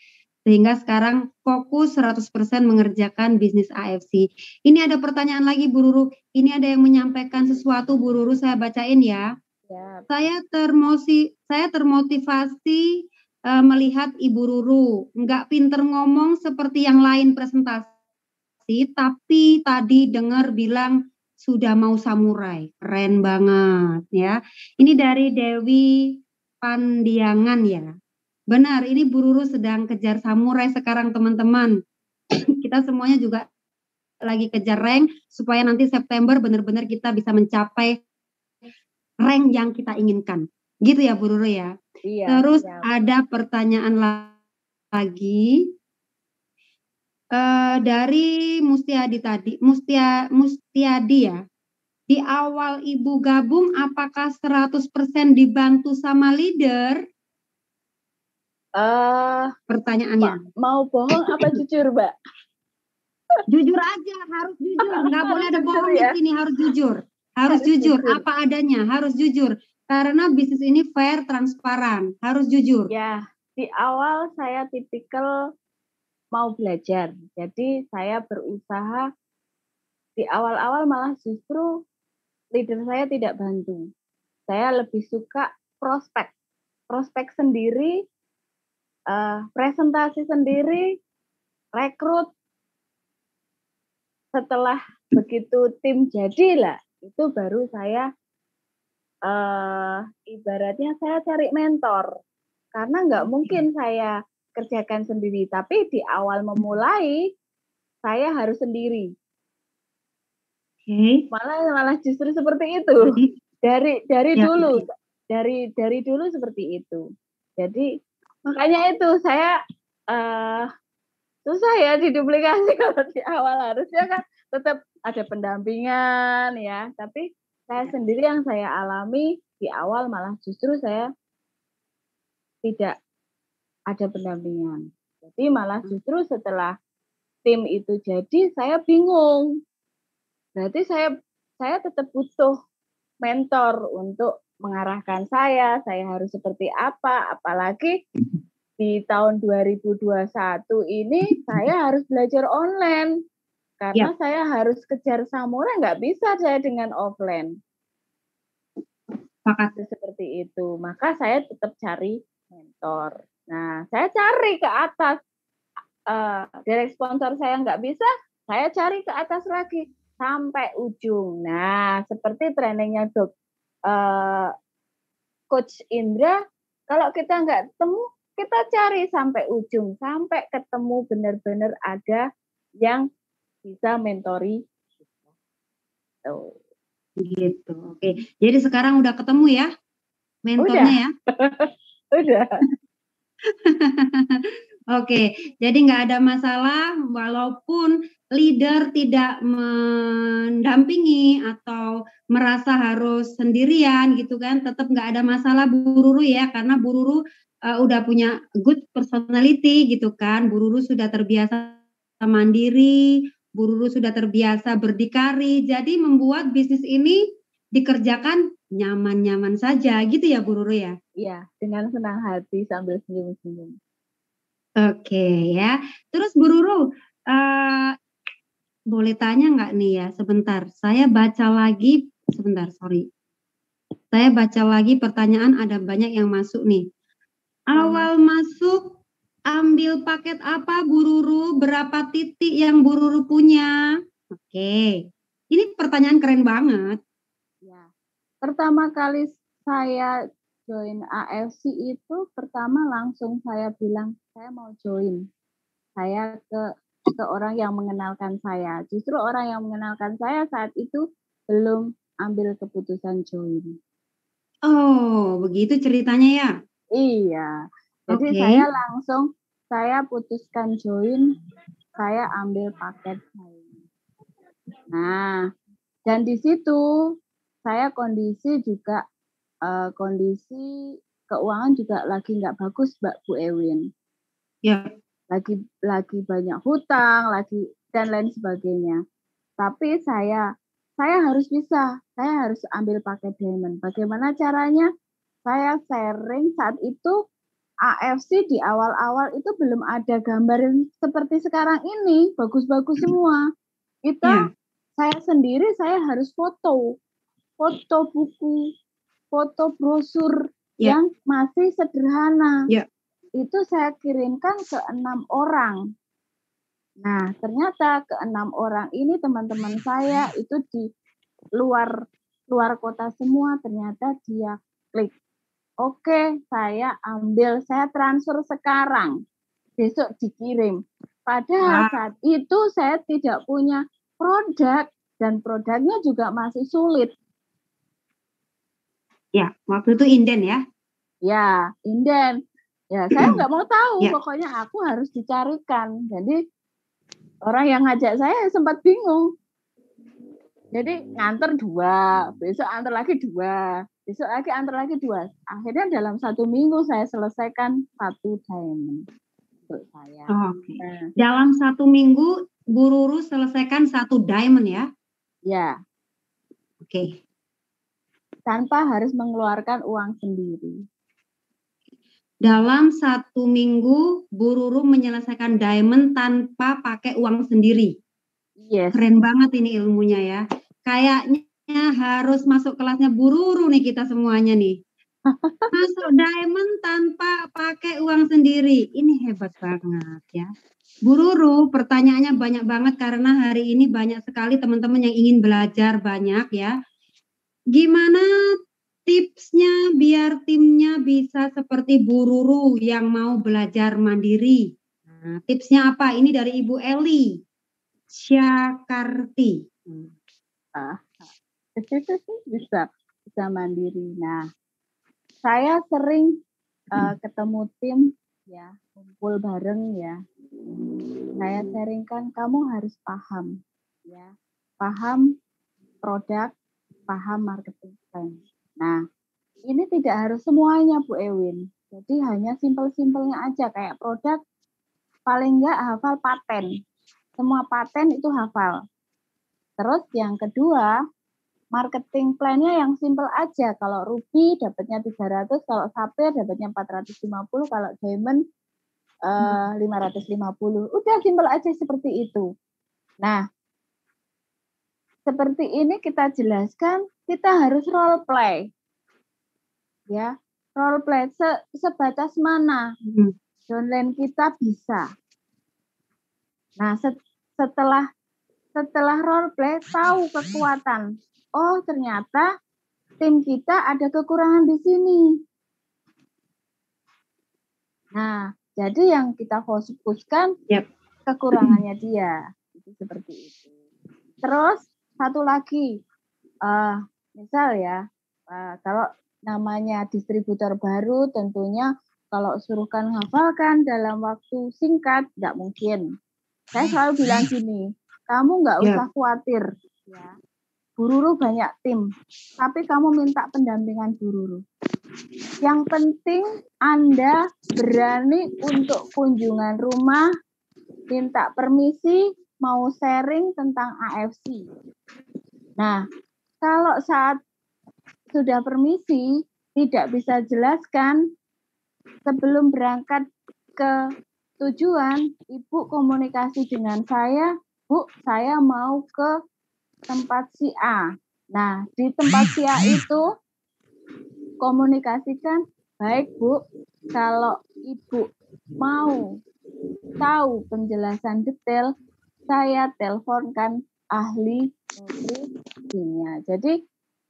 Sehingga sekarang fokus 100% mengerjakan bisnis AFC. Ini ada pertanyaan lagi Bu Ruru. Ini ada yang menyampaikan sesuatu Bu Ruru, saya bacain ya. Saya termotivasi melihat Ibu Ruru, nggak pinter ngomong seperti yang lain presentasi, tapi tadi dengar bilang sudah mau samurai, keren banget ya. Ini dari Dewi Pandiangan ya. Benar, ini Bu Ruru sedang kejar samurai sekarang teman-teman. Kita semuanya juga lagi kejar rank supaya nanti September benar-benar kita bisa mencapai rank yang kita inginkan. Gitu ya Bu Ruru ya. Iya, terus ada pertanyaan lagi dari Mustiadi ya. Di awal Ibu gabung apakah 100% dibantu sama leader? Pertanyaannya. Mau bohong apa jujur, Mbak? Jujur aja, harus jujur. Nggak boleh ada bohong ya? Di sini, harus jujur. Harus jujur, apa adanya, harus jujur. Karena bisnis ini fair, transparan, harus jujur. Ya, di awal saya tipikal mau belajar. Jadi saya berusaha di awal-awal malah justru leader saya tidak bantu. Saya lebih suka prospek sendiri, presentasi sendiri, rekrut. Setelah begitu tim jadilah, itu baru saya ibaratnya saya cari mentor. Karena nggak mungkin saya kerjakan sendiri. Tapi di awal memulai, saya harus sendiri. Malah justru seperti itu. Dari dulu, dari dulu seperti itu. Jadi makanya itu saya susah ya diduplikasi kalau di awal, harusnya kan tetap ada pendampingan ya, tapi saya sendiri yang saya alami di awal malah justru saya tidak ada pendampingan. Jadi malah justru setelah tim itu jadi saya bingung. Berarti saya tetap butuh mentor untuk mengarahkan saya harus seperti apa, apalagi di tahun 2021 ini saya harus belajar online. Karena saya harus kejar samurai, nggak bisa saya dengan offline. Seperti itu. Maka saya tetap cari mentor. Nah, saya cari ke atas. Direct sponsor saya nggak bisa, saya cari ke atas lagi. Sampai ujung. Nah, seperti trainingnya Coach Indra, kalau kita nggak ketemu, kita cari sampai ujung. Sampai ketemu benar-benar ada yang bisa mentori. Gitu. Oke. Jadi sekarang udah ketemu ya mentornya ya? Udah. Oke. Jadi nggak ada masalah walaupun leader tidak mendampingi atau merasa harus sendirian gitu kan, tetap nggak ada masalah Bu Ruru ya, karena Bu Ruru udah punya good personality gitu kan. Bu Ruru sudah terbiasa mandiri, Bu Ruru sudah terbiasa berdikari, jadi membuat bisnis ini dikerjakan nyaman-nyaman saja gitu ya Bu Ruru ya? Iya, dengan senang hati sambil senyum-senyum. Oke ya, terus Bu Ruru, boleh tanya nggak nih ya, sebentar, saya baca lagi, saya baca lagi pertanyaan, ada banyak yang masuk nih. Awal masuk ambil paket apa Bu Ruru? Berapa titik yang Bu Ruru punya? Oke. Ini pertanyaan keren banget. Ya. Pertama kali saya join AFC itu pertama langsung saya bilang saya mau join. Saya ke orang yang mengenalkan saya. Justru orang yang mengenalkan saya saat itu belum ambil keputusan join. Oh, begitu ceritanya ya? Iya. Jadi saya putuskan join, saya ambil paket join. Nah, dan di situ saya kondisi keuangan juga lagi nggak bagus, Bu Ewin. Ya. Lagi banyak hutang, dan lain sebagainya. Tapi saya harus ambil paket diamond. Bagaimana caranya? Saya sharing saat itu AFC di awal-awal itu belum ada gambar yang seperti sekarang ini, bagus-bagus semua. Saya sendiri saya harus foto buku, foto brosur yang masih sederhana. Itu saya kirimkan ke 6 orang. Nah, ternyata ke 6 orang ini teman-teman saya itu di luar kota semua, ternyata dia klik. Oke, saya transfer sekarang. Besok dikirim. Padahal saat itu saya tidak punya produk dan produknya juga masih sulit. Ya, waktu itu inden ya? Ya, inden. Ya, saya nggak mau tahu, pokoknya aku harus dicarikan. Jadi orang yang ngajak saya sempat bingung. Jadi nganter 2, besok antar lagi 2, besok lagi antar lagi 2. Akhirnya dalam 1 minggu saya selesaikan 1 diamond untuk saya. Oke. Dalam 1 minggu Bu Ruru selesaikan 1 diamond ya? Ya. Oke. Tanpa harus mengeluarkan uang sendiri. Dalam 1 minggu Bu Ruru menyelesaikan diamond tanpa pakai uang sendiri. Yes. Keren banget ini ilmunya ya. Kayaknya harus masuk kelasnya Bu Ruru nih kita semuanya nih. Masuk diamond tanpa pakai uang sendiri. Ini hebat banget ya. Bu Ruru, pertanyaannya banyak banget karena hari ini banyak sekali teman-teman yang ingin belajar banyak ya. Gimana tipsnya biar timnya bisa seperti Bu Ruru yang mau belajar mandiri? Nah, tipsnya apa? Ini dari Ibu Eli Syakarti. Bisa mandiri. Nah, saya sering ketemu tim ya, kumpul bareng ya. Saya sharingkan kamu harus paham ya, paham produk, paham marketing plan. Nah, ini tidak harus semuanya Bu Ewin. Jadi hanya simpel-simpelnya aja kayak produk paling enggak hafal paten. Semua paten itu hafal. Terus yang kedua, marketing plan-nya yang simpel aja. Kalau ruby dapatnya 300, kalau sapphire dapatnya 450, kalau diamond 550. Udah simpel aja seperti itu. Nah, seperti ini kita jelaskan, kita harus role play. Ya, role play sebatas mana downline kita bisa. Nah, setelah role play tahu kekuatan. Oh, ternyata tim kita ada kekurangan di sini. Nah, jadi yang kita fokuskan kekurangannya dia. Itu seperti itu. Terus satu lagi, misal ya, kalau namanya distributor baru, tentunya kalau suruhkan hafalkan dalam waktu singkat, nggak mungkin. Saya selalu bilang gini, kamu nggak usah khawatir, ya. Bu Ruru banyak tim, tapi kamu minta pendampingan Bu Ruru. Yang penting Anda berani untuk kunjungan rumah, minta permisi, mau sharing tentang AFC. Nah, kalau saat sudah permisi, tidak bisa jelaskan, sebelum berangkat ke tujuan, Ibu komunikasi dengan saya, Bu, saya mau ke tempat si A. Nah, di tempat si A itu, komunikasikan, baik Bu, kalau Ibu mau tahu penjelasan detail, saya teleponkan ahli nutrisinya. Jadi,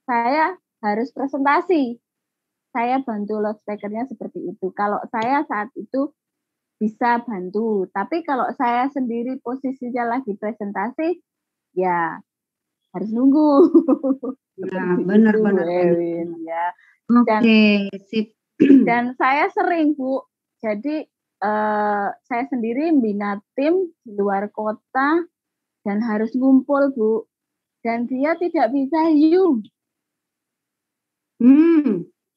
saya harus presentasi. Saya bantu loudspeaker-nya seperti itu. Kalau saya saat itu bisa bantu. Tapi kalau saya sendiri posisinya lagi presentasi, ya harus nunggu. Ya, benar-benar. Ya. Oke, sip. Dan saya sering, Bu. Jadi, saya sendiri membina tim di luar kota dan harus ngumpul, Bu. Dan dia tidak bisa Zoom.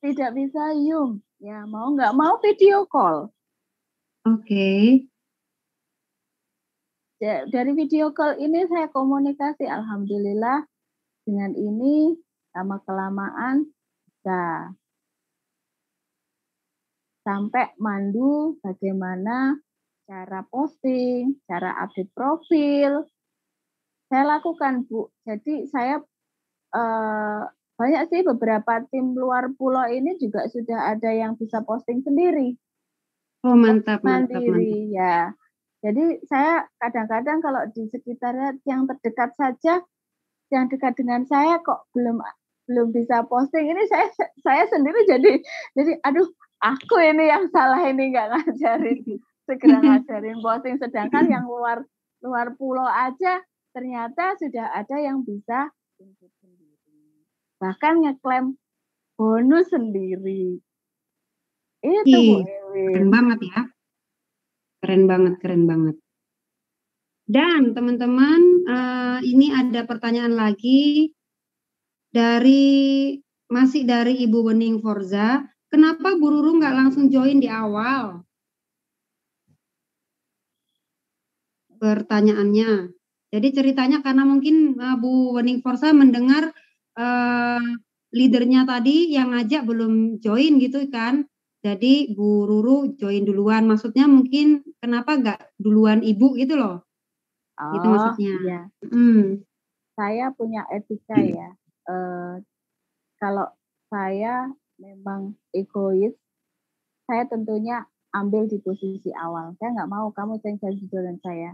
Tidak bisa Zoom. Ya, mau nggak mau video call. Oke. Dari video call ini saya komunikasi, alhamdulillah dengan ini lama kelamaan bisa sampai mandu bagaimana cara posting, cara update profil. Saya lakukan, Bu. Jadi saya banyak sih beberapa tim luar pulau ini juga sudah ada yang bisa posting sendiri. Oh, mantap, mandiri, mantap. Ya. Jadi saya kadang-kadang kalau di sekitarnya yang terdekat saja, yang dekat dengan saya kok belum bisa posting, ini saya sendiri jadi aduh, aku ini yang salah ini nggak ngajarin, segera ngajarin posting, sedangkan yang luar pulau aja ternyata sudah ada yang bisa bahkan ngeklaim bonus sendiri. Itu Bu Ewin. Keren banget ya. Keren banget. Dan teman-teman, ini ada pertanyaan lagi masih dari Ibu Wening Forza. Kenapa Bu Ruru nggak langsung join di awal? Pertanyaannya. Jadi ceritanya karena mungkin Bu Wening Forza mendengar leadernya tadi yang ngajak belum join gitu kan. Jadi Bu Ruru join duluan. Maksudnya mungkin kenapa nggak duluan Ibu gitu loh. Gitu maksudnya. Iya. Saya punya etika ya. Kalau saya memang egois, saya tentunya ambil di posisi awal. Saya nggak mau kamu jadi jualan saya.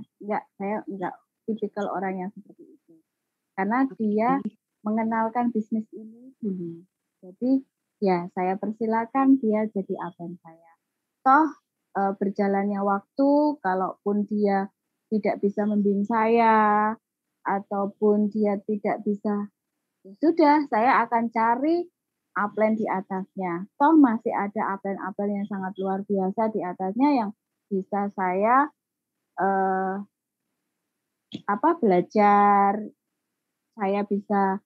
Saya nggak tipikal orang yang seperti itu. Karena dia mengenalkan bisnis ini dulu. Jadi ya saya persilakan dia jadi abang saya. Toh berjalannya waktu, kalaupun dia tidak bisa membimbing saya, ataupun dia tidak bisa, ya sudah saya akan cari upline di atasnya. Toh masih ada upline-upline yang sangat luar biasa di atasnya yang bisa saya belajar saya bisa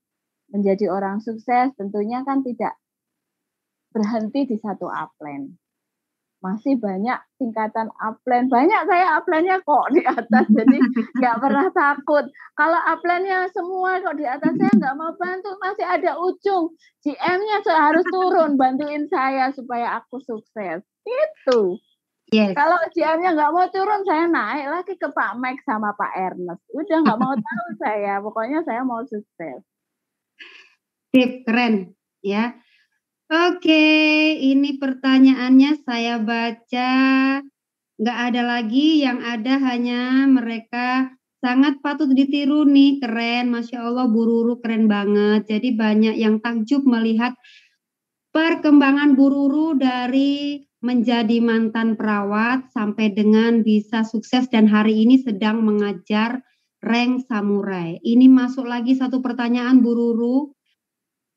menjadi orang sukses, tentunya kan tidak berhenti di satu upline. Masih banyak tingkatan upline. Banyak saya upline-nya kok di atas, jadi nggak pernah takut. Kalau upline-nya semua kok di atas, saya nggak mau bantu, masih ada ujung. GM-nya harus turun bantuin saya supaya aku sukses. Itu. Yes. Kalau GM-nya nggak mau turun, saya naik lagi ke Pak Mike sama Pak Ernest. Udah nggak mau tahu saya, pokoknya saya mau sukses. Tip keren ya. Oke, ini pertanyaannya saya baca, nggak ada lagi, yang ada hanya mereka sangat patut ditiru nih, keren, Masya Allah Bu Ruru keren banget. Jadi banyak yang takjub melihat perkembangan Bu Ruru dari menjadi mantan perawat sampai dengan bisa sukses dan hari ini sedang mengajar rank samurai. Ini masuk lagi satu pertanyaan Bu Ruru.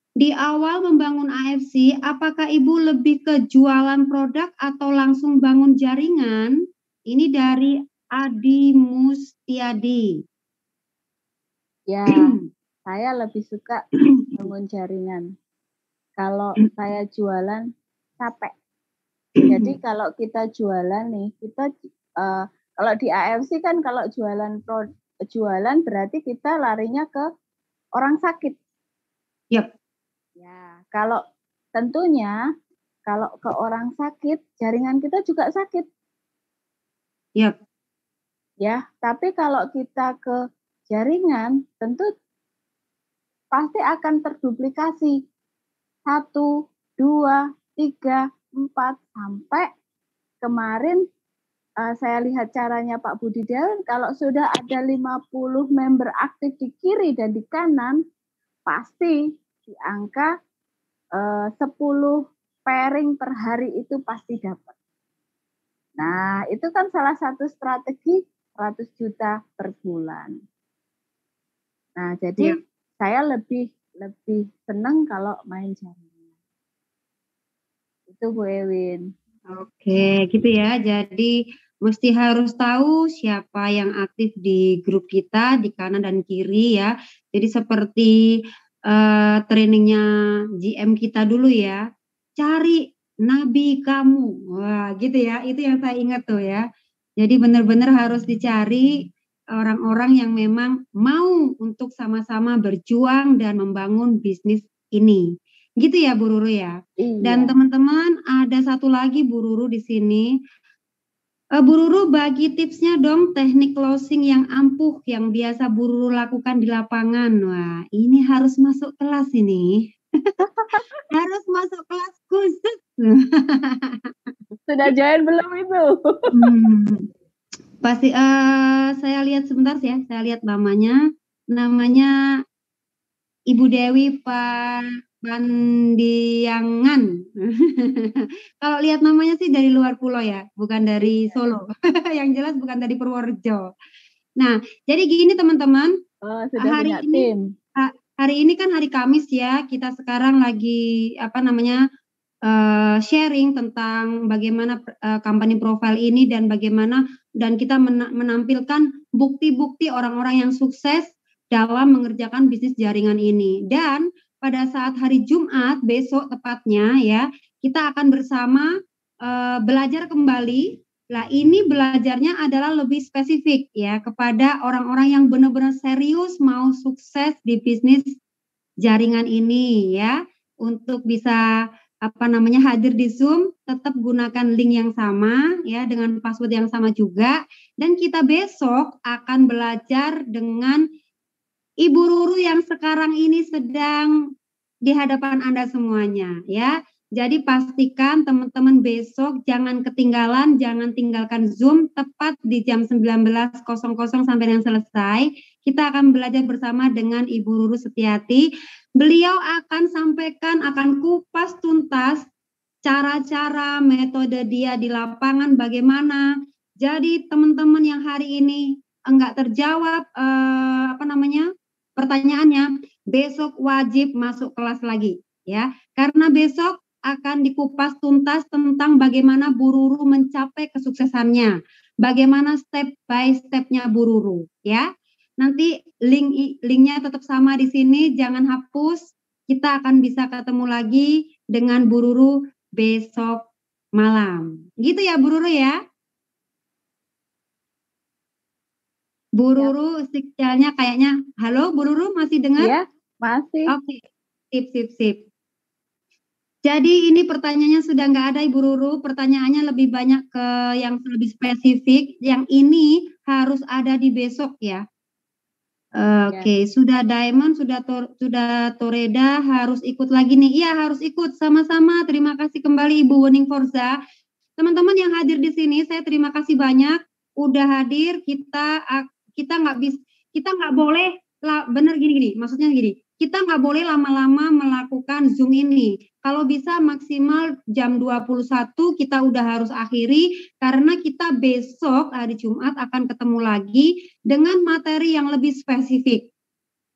Di awal membangun AFC, apakah Ibu lebih ke jualan produk atau langsung bangun jaringan? Ini dari Adi Mustiadi. Ya, saya lebih suka bangun jaringan. Kalau saya jualan, capek. Jadi kalau kita jualan nih, kita kalau di AFC kan kalau jualan berarti kita larinya ke orang sakit. Yep. Ya, kalau tentunya kalau ke orang sakit, jaringan kita juga sakit. Yep. Ya, tapi kalau kita ke jaringan, tentu pasti akan terduplikasi. 1, 2, 3, 4, sampai kemarin saya lihat caranya Pak Budi Dewan, kalau sudah ada 50 member aktif di kiri dan di kanan, pasti di angka 10 pairing per hari itu pasti dapat. Nah, itu kan salah satu strategi 100 juta per bulan. Nah, jadi saya lebih senang kalau main jaringan. Itu Bu Ewin. Oke, gitu ya. Jadi mesti harus tahu siapa yang aktif di grup kita di kanan dan kiri ya. Jadi seperti trainingnya GM kita dulu ya. Cari nabi kamu. Wah, gitu ya. Itu yang saya ingat tuh ya. Jadi benar-benar harus dicari orang-orang yang memang mau untuk sama-sama berjuang dan membangun bisnis ini. Gitu ya Bu Ruru ya. Iya. Dan teman-teman ada satu lagi Bu Ruru di sini. Bu Ruru bagi tipsnya dong teknik closing yang ampuh yang biasa Bu Ruru lakukan di lapangan. Wah, ini harus masuk kelas ini. Harus masuk kelas khusus. Sudah join belum itu? Pasti saya lihat sebentar ya. Saya lihat namanya. Namanya Ibu Dewi Pandiangan. Kalau lihat namanya sih dari luar pulau ya, bukan dari Solo. Yang jelas bukan dari Purworejo. Nah, jadi gini teman-teman. Sudah punya tim. Hari ini kan hari Kamis ya. Kita sekarang lagi sharing tentang bagaimana company profile ini dan bagaimana dan kita menampilkan bukti-bukti orang-orang yang sukses dalam mengerjakan bisnis jaringan ini. Dan pada saat hari Jumat besok tepatnya ya, kita akan bersama belajar kembali. Nah, ini belajarnya adalah lebih spesifik ya kepada orang-orang yang benar-benar serius mau sukses di bisnis jaringan ini ya. Untuk bisa hadir di Zoom, tetap gunakan link yang sama ya dengan password yang sama juga. Dan kita besok akan belajar dengan Ibu Ruru yang sekarang ini sedang di hadapan Anda semuanya ya. Jadi pastikan teman-teman besok jangan ketinggalan, jangan tinggalkan Zoom tepat di jam 19.00 sampai yang selesai. Kita akan belajar bersama dengan Ibu Ruru Setiati. Beliau akan sampaikan, akan kupas tuntas cara-cara, metode dia di lapangan bagaimana. Jadi teman-teman yang hari ini enggak terjawab pertanyaannya, besok wajib masuk kelas lagi ya. Karena besok akan dikupas tuntas tentang bagaimana Bu Ruru mencapai kesuksesannya. Bagaimana step by step-nya Bu Ruru ya. Nanti linknya tetap sama di sini, jangan hapus. Kita akan bisa ketemu lagi dengan Bu Ruru besok malam. Gitu ya Bu Ruru ya? Bu Ruru sinyalnya kayaknya, halo Bu Ruru masih dengar? Iya, masih. Oke, sip. Jadi ini pertanyaannya sudah nggak ada Ibu Ruru, pertanyaannya lebih banyak ke yang lebih spesifik, yang ini harus ada di besok ya. Oke, sudah Diamond, sudah Toreda harus ikut lagi nih. Iya, harus ikut sama-sama. Terima kasih kembali Ibu Wening Forza. Teman-teman yang hadir di sini, saya terima kasih banyak udah hadir. Kita nggak boleh bener gini, maksudnya gini. Kita nggak boleh lama-lama melakukan Zoom ini. Kalau bisa maksimal jam 21 kita udah harus akhiri karena kita besok hari Jumat akan ketemu lagi dengan materi yang lebih spesifik.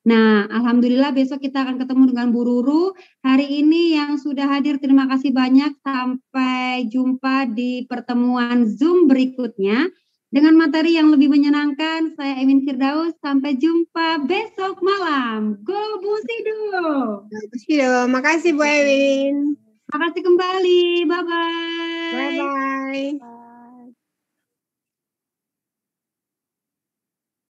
Nah, alhamdulillah besok kita akan ketemu dengan Bu Ruru. Hari ini yang sudah hadir terima kasih banyak. Sampai jumpa di pertemuan Zoom berikutnya. Dengan materi yang lebih menyenangkan, saya Emin Firdaus. Sampai jumpa besok malam. Go Busido! Busido, makasih Bu Emin. Makasih kembali. Bye-bye. Bye-bye.